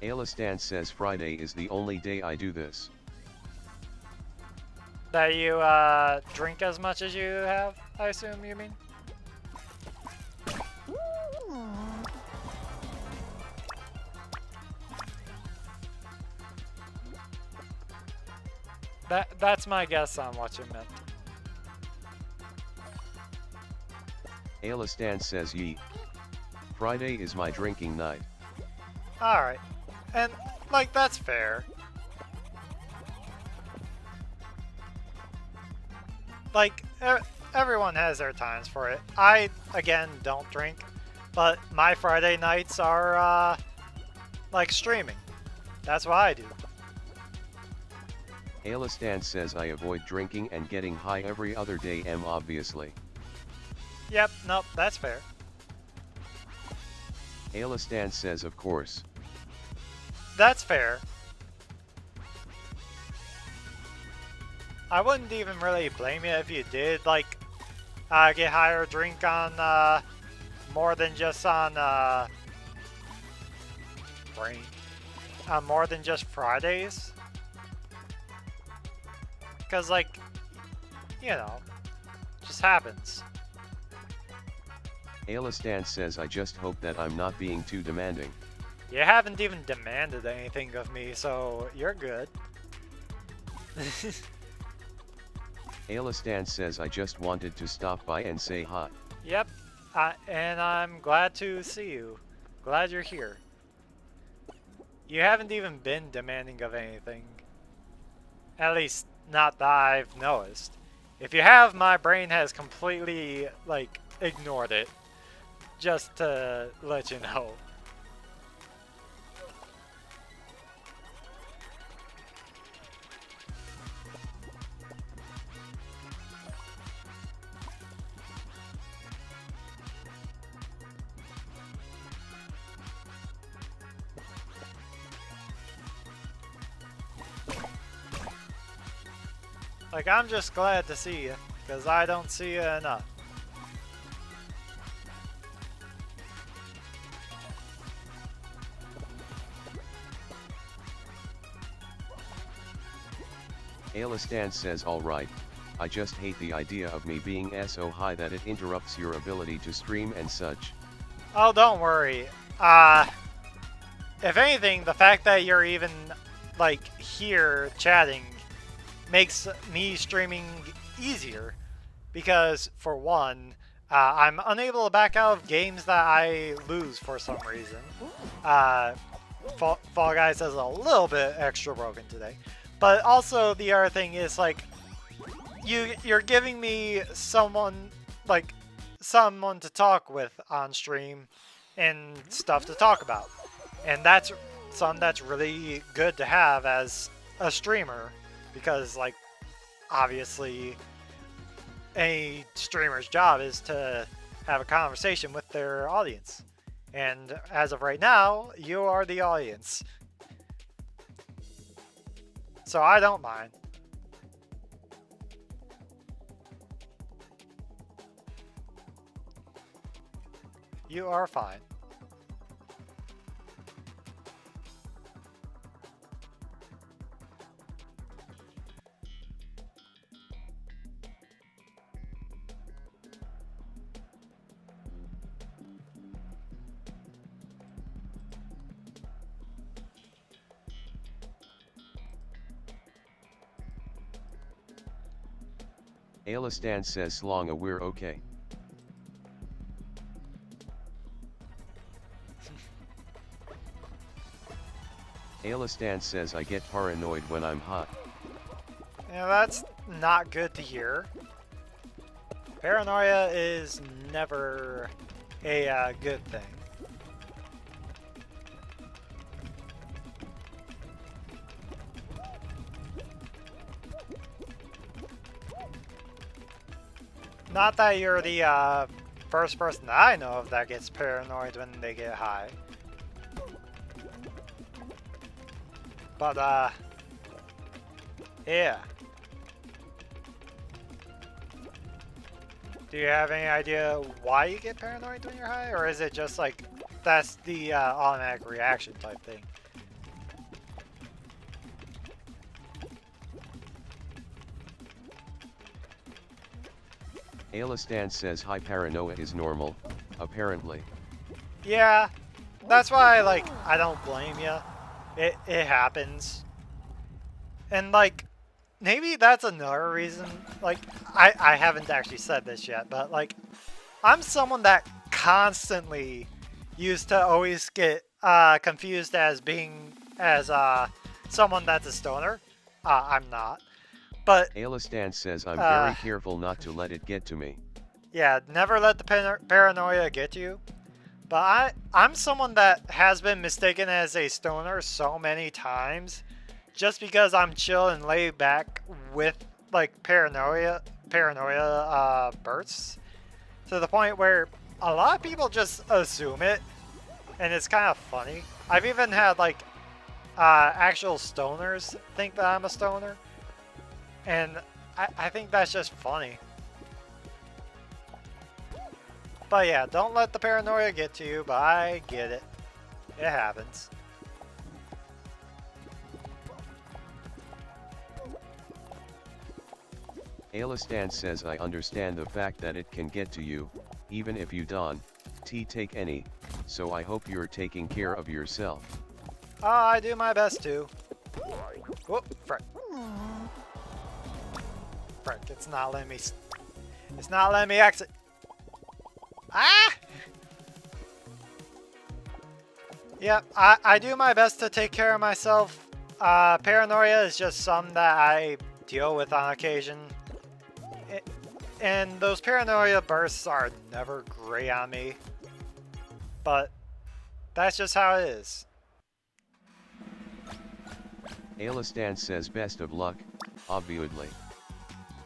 Alistan says Friday is the only day I do this. That you drink as much as you have, I assume you mean? That's my guess on what you meant. Alistan says ye. Friday is my drinking night. Alright. And, like, that's fair. Like, everyone has their times for it. I, again, don't drink. But my Friday nights are, like streaming. That's what I do. Alistan says I avoid drinking and getting high every other day obviously. Yep, nope, that's fair. Alistan says of course. That's fair. I wouldn't even really blame you if you did, like, get high or drink on, more than just on, more than just Fridays. Because, like, you know, just happens. Alistan says I just hope that I'm not being too demanding. You haven't even demanded anything of me, so you're good. Alistan says I just wanted to stop by and say hi. Yep, and I'm glad to see you. Glad you're here. You haven't even been demanding of anything. At least, not that I've noticed. If you have, my brain has completely, like, ignored it. Just to let you know. Like, I'm just glad to see you, because I don't see you enough. Alistan says alright, I just hate the idea of me being so high that it interrupts your ability to stream and such. Oh, don't worry. If anything, the fact that you're even, like, here chatting makes me streaming easier. Because, for one, I'm unable to back out of games that I lose for some reason. Fall Guys is a little bit extra broken today. But also, the other thing is, like, you're giving me someone to talk with on stream and stuff to talk about. And that's something that's really good to have as a streamer. Because, like, obviously, any streamer's job is to have a conversation with their audience. And as of right now, you are the audience. So I don't mind. You are fine. Alistan says Slonga we're okay. Alistan says I get paranoid when I'm hot. Yeah, that's not good to hear. Paranoia is never a good thing. Not that you're the first person that I know of that gets paranoid when they get high. But, yeah. Do you have any idea why you get paranoid when you're high? Or is it just like, that's the automatic reaction type thing? Alistan says high paranoia is normal, apparently. Yeah, that's why, like, I don't blame you. It happens. And, like, maybe that's another reason, like, I haven't actually said this yet, but, like, I'm someone that constantly used to always get confused as being, as someone that's a stoner. I'm not. But Alistan says I'm very careful not to let it get to me. yeah, never let the paranoia get you. But I'm someone that has been mistaken as a stoner so many times just because I'm chill and laid back with like paranoia bursts to the point where a lot of people just assume it, and it's kind of funny. I've even had like actual stoners think that I'm a stoner, and I think that's just funny. But yeah, don't let the paranoia get to you, but I get it. It happens. Alistan says I understand the fact that it can get to you, even if you don't take any, so I hope you're taking care of yourself. Oh, I do my best to. Whoop, frick. Frick, it's not letting me... It's not letting me exit. Ah! Yep, I do my best to take care of myself. Paranoia is just something that I deal with on occasion. And those paranoia bursts are never great on me. But that's just how it is. Alistan says best of luck, obviously.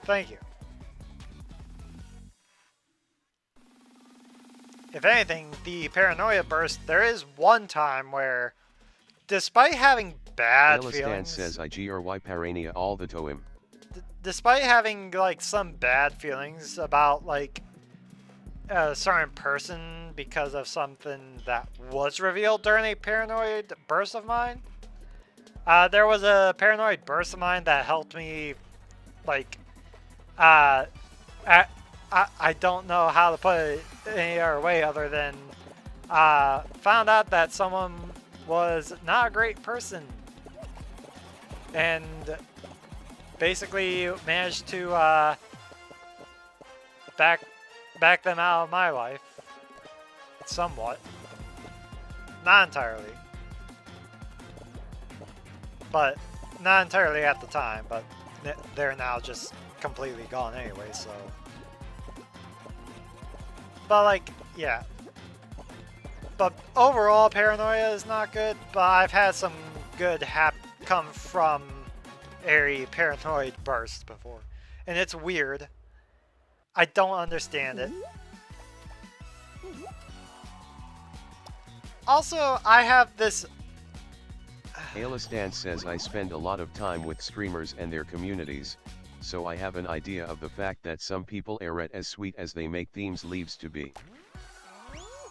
Thank you. If anything, the paranoia burst, there is one time where, despite having bad feelings... says I GRY parania all the time. Despite having, like, some bad feelings about, like, a certain person because of something that was revealed during a paranoid burst of mine, there was a paranoid burst of mine that helped me, like, I don't know how to put it any other way other than found out that someone was not a great person and basically managed to back them out of my life somewhat. Not entirely. But not entirely at the time, but they're now just completely gone anyway, so. But like, yeah. But overall, paranoia is not good, but I've had some good come from a paranoid burst before. And it's weird. I don't understand it. Also, I have this... Alistan says I spend a lot of time with streamers and their communities, so I have an idea of the fact that some people aren't as sweet as they make themes leaves to be.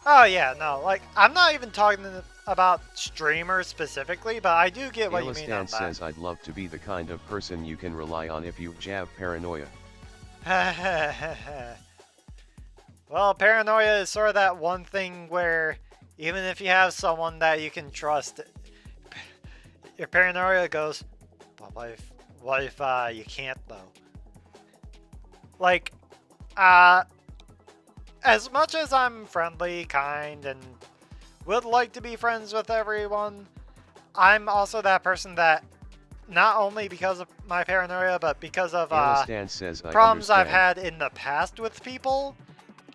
Oh yeah, no, like, I'm not even talking about streamers specifically, but I do get what you mean on that. Alistan says I'd love to be the kind of person you can rely on if you have paranoia. Well, paranoia is sort of that one thing where even if you have someone that you can trust, your paranoia goes, but what if you can't though? Like, as much as I'm friendly, kind, and would like to be friends with everyone, I'm also that person that, not only because of my paranoia, but because of problems I've had in the past with people,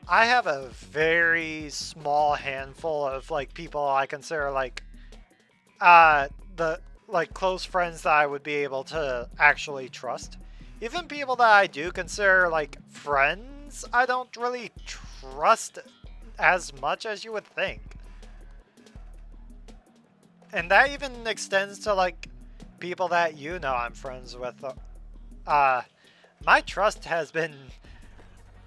I have a very small handful of like people I consider like the like close friends that I would be able to actually trust. Even people that I do consider like friends, I don't really trust as much as you would think. And that even extends to like people that you know I'm friends with. My trust has been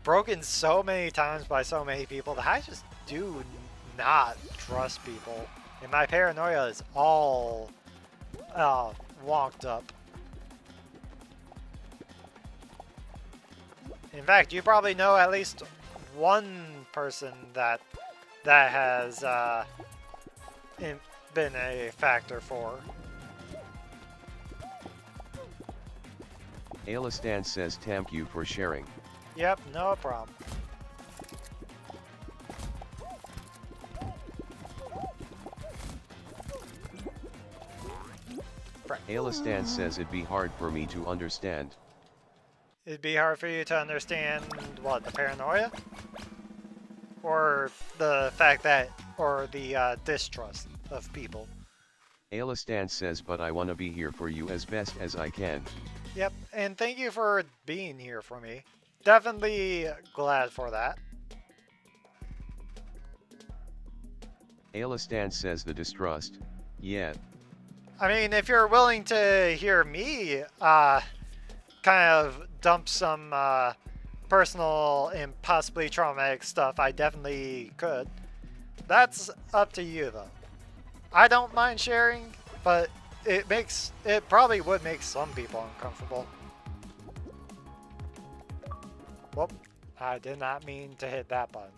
broken so many times by so many people that I just do not trust people. And my paranoia is all wonked up. In fact, you probably know at least one person that has been a factor for. Alistan says thank you for sharing. Yep, no problem. Alistan says it'd be hard for me to understand. It'd be hard for you to understand what, the paranoia? Or the fact that or the distrust of people. Alistan says, but I wanna be here for you as best as I can. Yep, and thank you for being here for me. Definitely glad for that. Alistan says the distrust, yeah. I mean, if you're willing to hear me kind of dump some personal and possibly traumatic stuff, I definitely could. That's up to you though. I don't mind sharing, but it probably would make some people uncomfortable. Whoop, I did not mean to hit that button.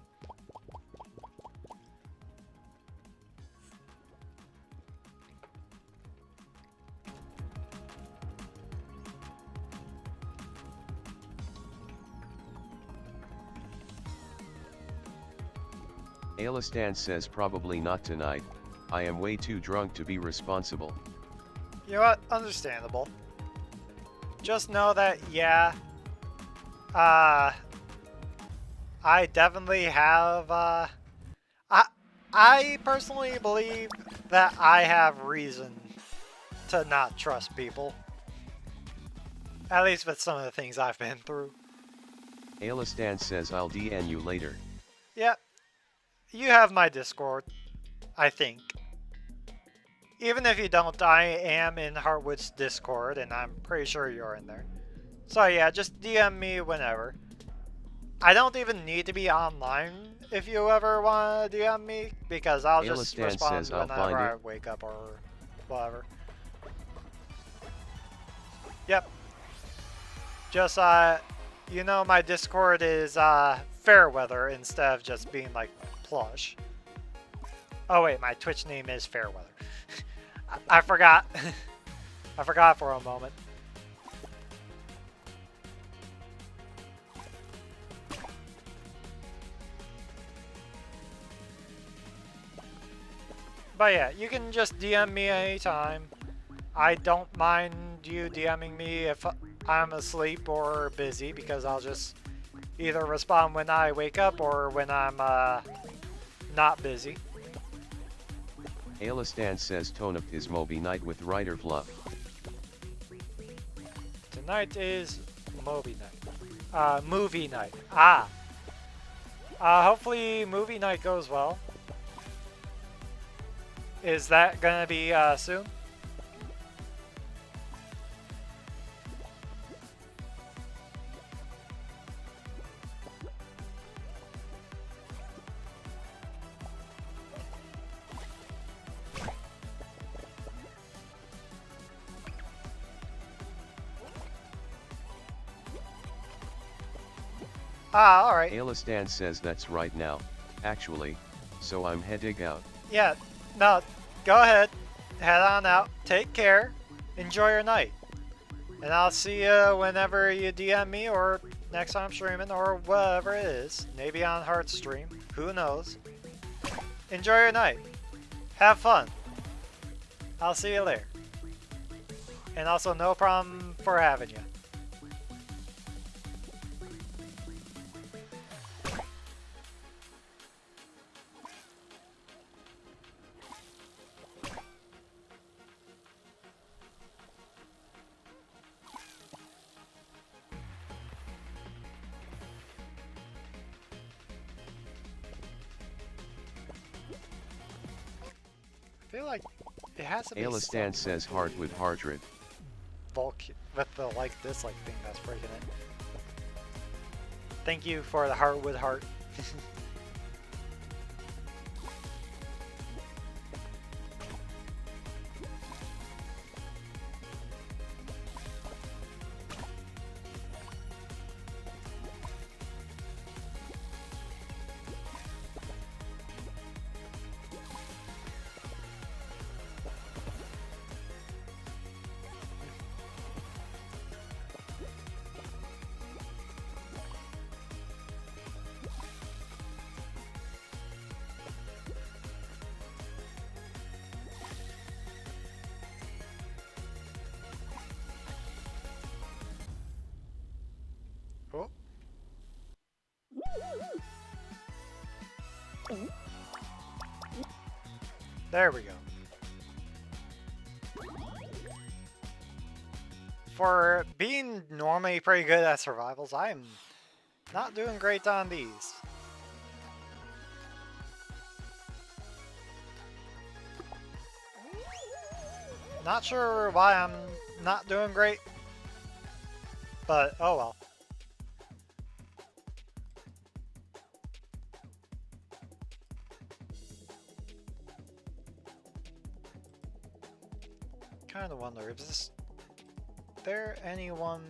Alistan says probably not tonight, I am way too drunk to be responsible. You know what? Understandable. Just know that, yeah, I definitely have, I personally believe that I have reason to not trust people. At least with some of the things I've been through. Alistan says I'll DN you later. Yep. You have my Discord, I think. Even if you don't, I am in Heartwood's Discord, and I'm pretty sure you're in there. So yeah, just DM me whenever. I don't even need to be online if you ever want to DM me, because I'll just Alistan respond says I'll whenever find I it. wake up or whatever. Yep. Just, you know my Discord is, Fairweather instead of just being, like, Plush. Oh wait, my Twitch name is Fairweather. I forgot. I forgot for a moment. But yeah, you can just DM me anytime. I don't mind you DMing me if I'm asleep or busy, because I'll just either respond when I wake up or when I'm not busy. Alistan says tone up his Moby night with Rider Fluff. Tonight is Moby night. Movie night. Hopefully movie night goes well. Is that gonna be soon? Alright. Alistan says that's right now, actually, so I'm heading out. Yeah, no, go ahead. Head on out. Take care. Enjoy your night. And I'll see you whenever you DM me or next time I'm streaming or whatever it is. Maybe on Heartstream. Who knows? Enjoy your night. Have fun. I'll see you later. And also, no problem for having you. I feel like it has to be Alistan says heart with Heartred. bulk with the dislike thing that's breaking it. Thank you for the Heartwood heart. Oh. There we go. For being normally pretty good at survivals, I am not doing great on these. Not sure why I'm not doing great, but oh well. Kind of wonder, is there anyone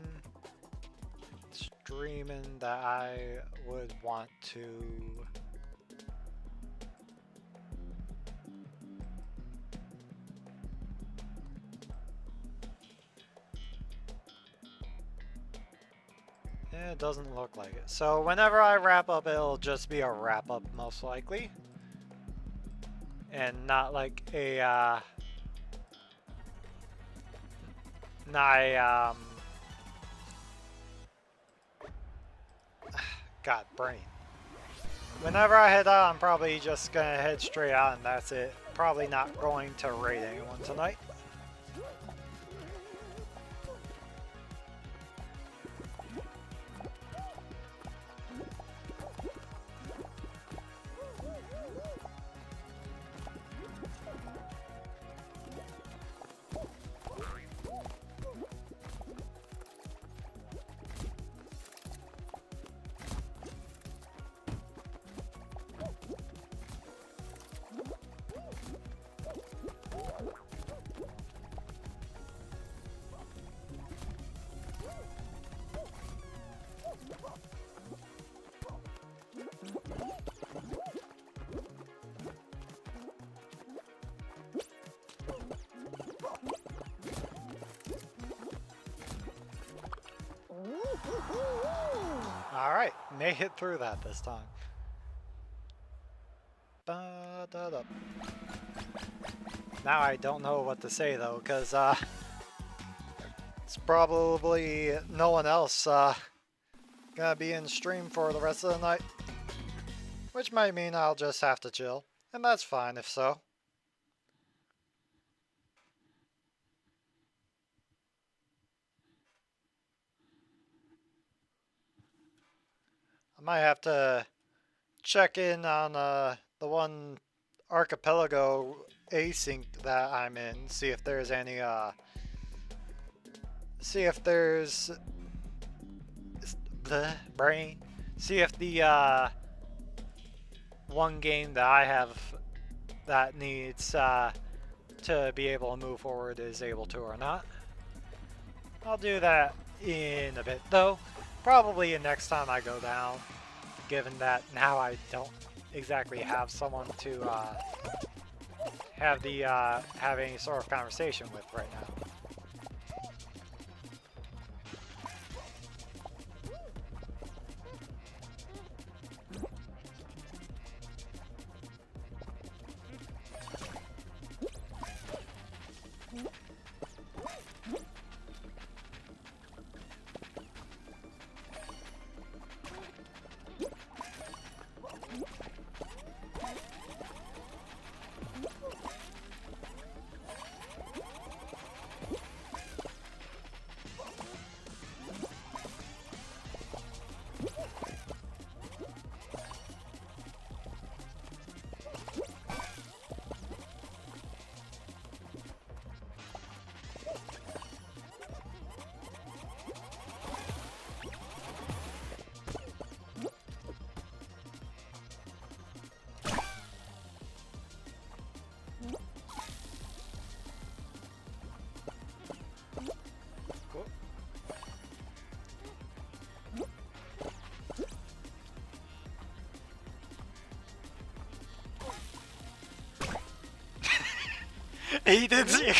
streaming that I would want to it doesn't look like it. So whenever I wrap up, it'll just be a wrap up most likely. And not like a God, brain. Whenever I head out, I'm probably just gonna head straight out and that's it. Probably not going to raid anyone tonight. Alright, made it through that this time. Ba-da-da. Now I don't know what to say though, because it's probably no one else gonna be in stream for the rest of the night. Which might mean I'll just have to chill, and that's fine if so. I might have to check in on the one archipelago async that I'm in, see if there's any see if there's the brain, see if the one game that I have that needs to be able to move forward is able to or not. I'll do that in a bit though, probably next time I go down, given that now I don't exactly have someone to have any sort of conversation with right now. He didn't see it.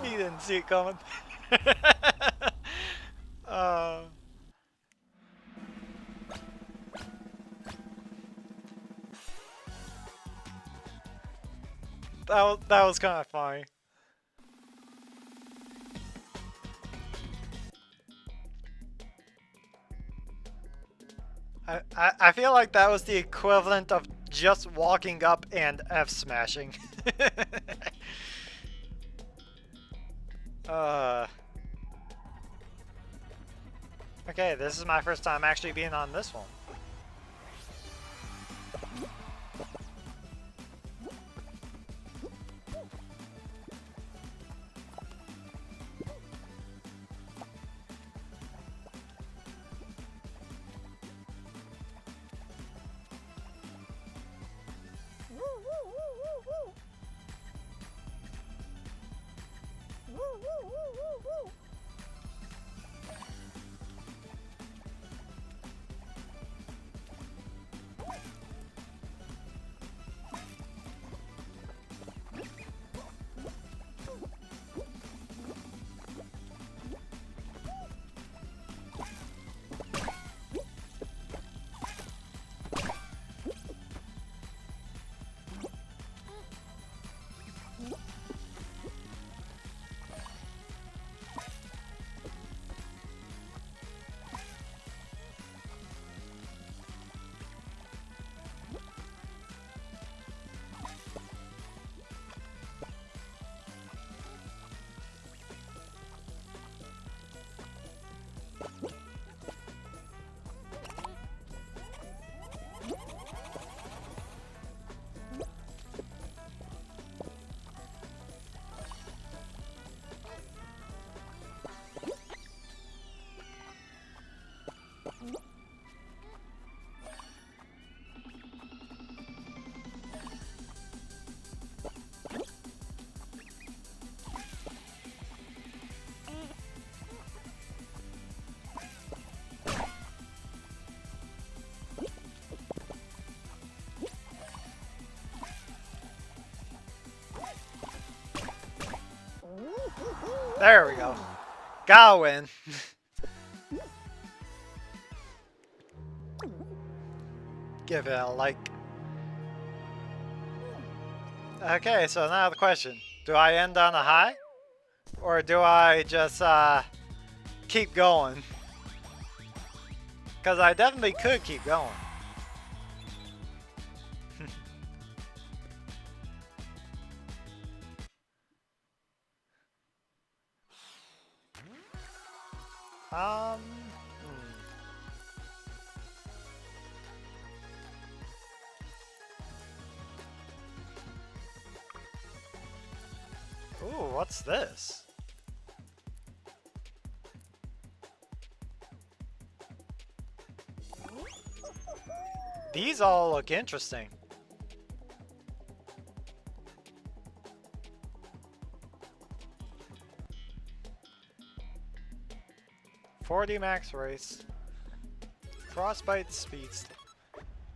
He didn't see it coming. That was kind of funny. I feel like that was the equivalent of just walking up and F smashing. Okay, this is my first time actually being on this one. There we go. Gotta win. Give it a like. Okay, so now the question. Do I end on a high? Or do I just keep going? Because I definitely could keep going. Hmm. Ooh, what's this? These all look interesting. "40 max race. Frostbite speeds."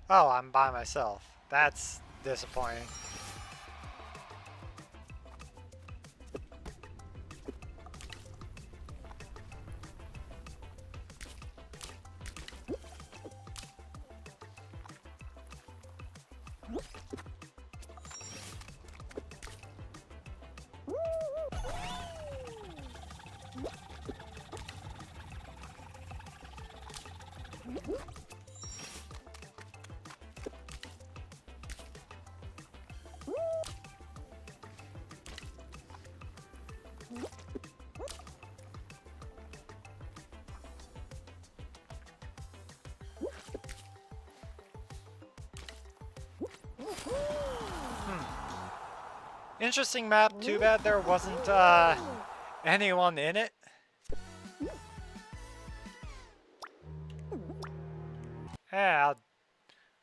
Oh, I'm by myself. That's disappointing. Interesting map. Too bad there wasn't anyone in it. Yeah.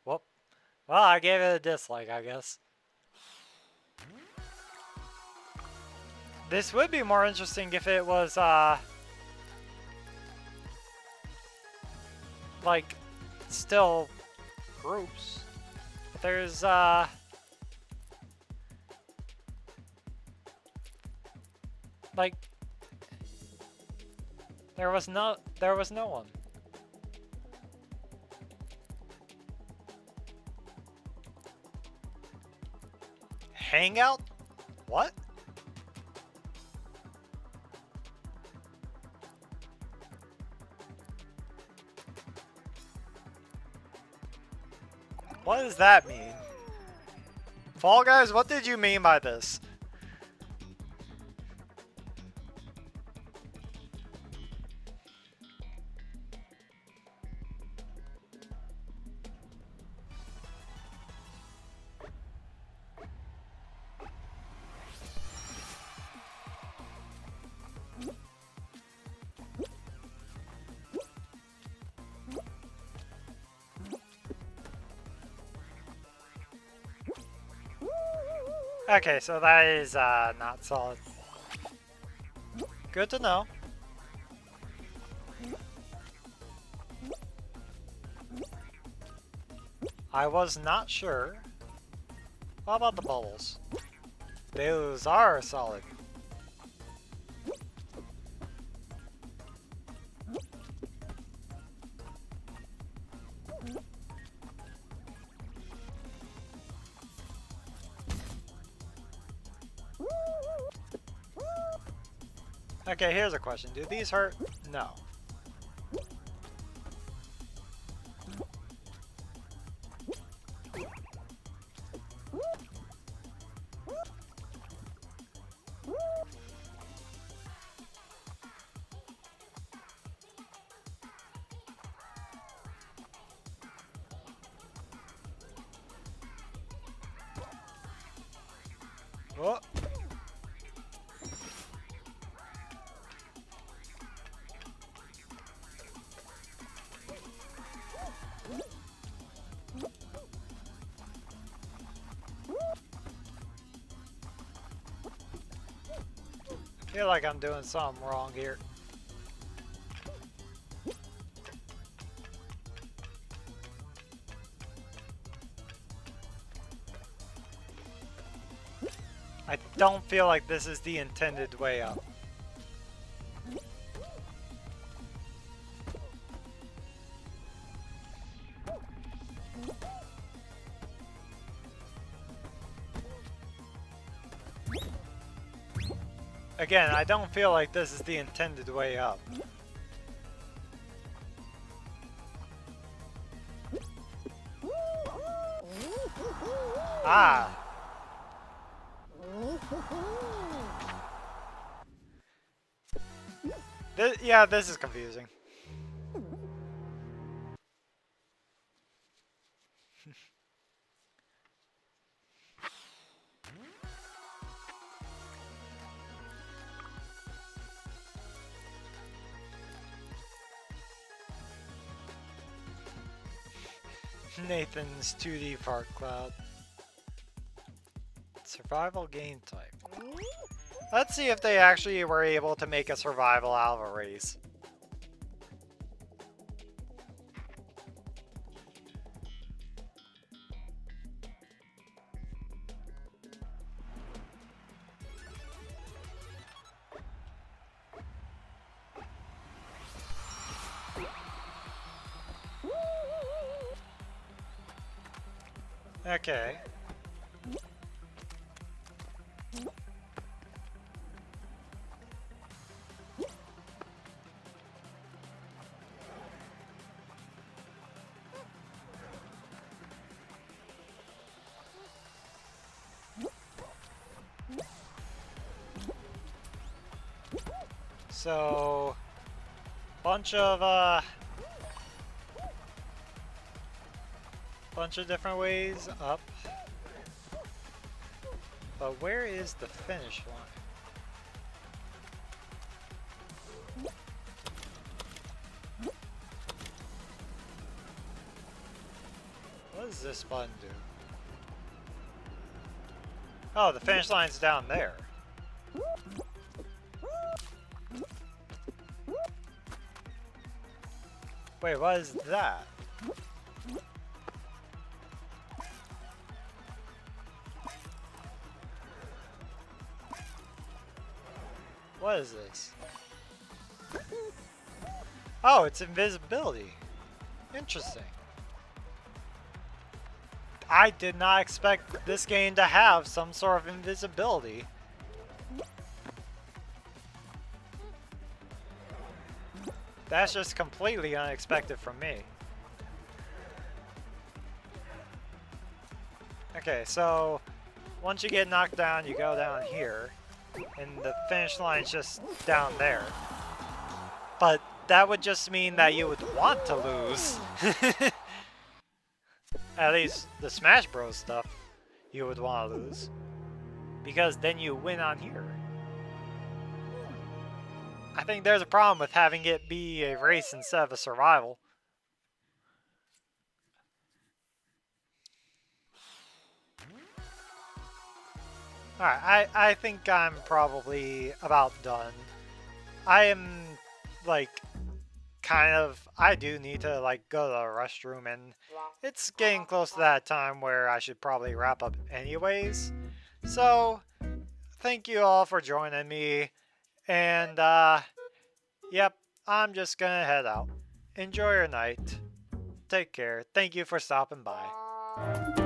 Well, I gave it a dislike, I guess. This would be more interesting if it was like still groups. But there's like there was no one. Hangout? What? What does that mean? Fall Guys, what did you mean by this? Okay, so that is not solid. Good to know. I was not sure. How about the bubbles? Those are solid. Okay, here's a question. Do these hurt? No. Oh. I feel like I'm doing something wrong here. I don't feel like this is the intended way up. Again, I don't feel like this is the intended way up. Ah! Yeah, this is confusing. Nathan's 2D fart cloud. Survival game type. Let's see if they actually were able to make a survival out of a race. Okay. So, bunch of different ways up. But where is the finish line? What does this button do? Oh, the finish line's down there. Wait, what is that? What is this? Oh, it's invisibility. Interesting. I did not expect this game to have some sort of invisibility. That's just completely unexpected from me. Okay, so Once you get knocked down, you go down here, and the finish line's just down there. But that would just mean that you would want to lose. At least the Smash Bros stuff, you would want to lose. Because then you win on here. I think there's a problem with having it be a race instead of a survival. Alright, I think I'm probably about done. I am, like, I do need to, like, go to the restroom, and it's getting close to that time where I should probably wrap up anyways. So, thank you all for joining me, and, yep, I'm just gonna head out. Enjoy your night. Take care. Thank you for stopping by.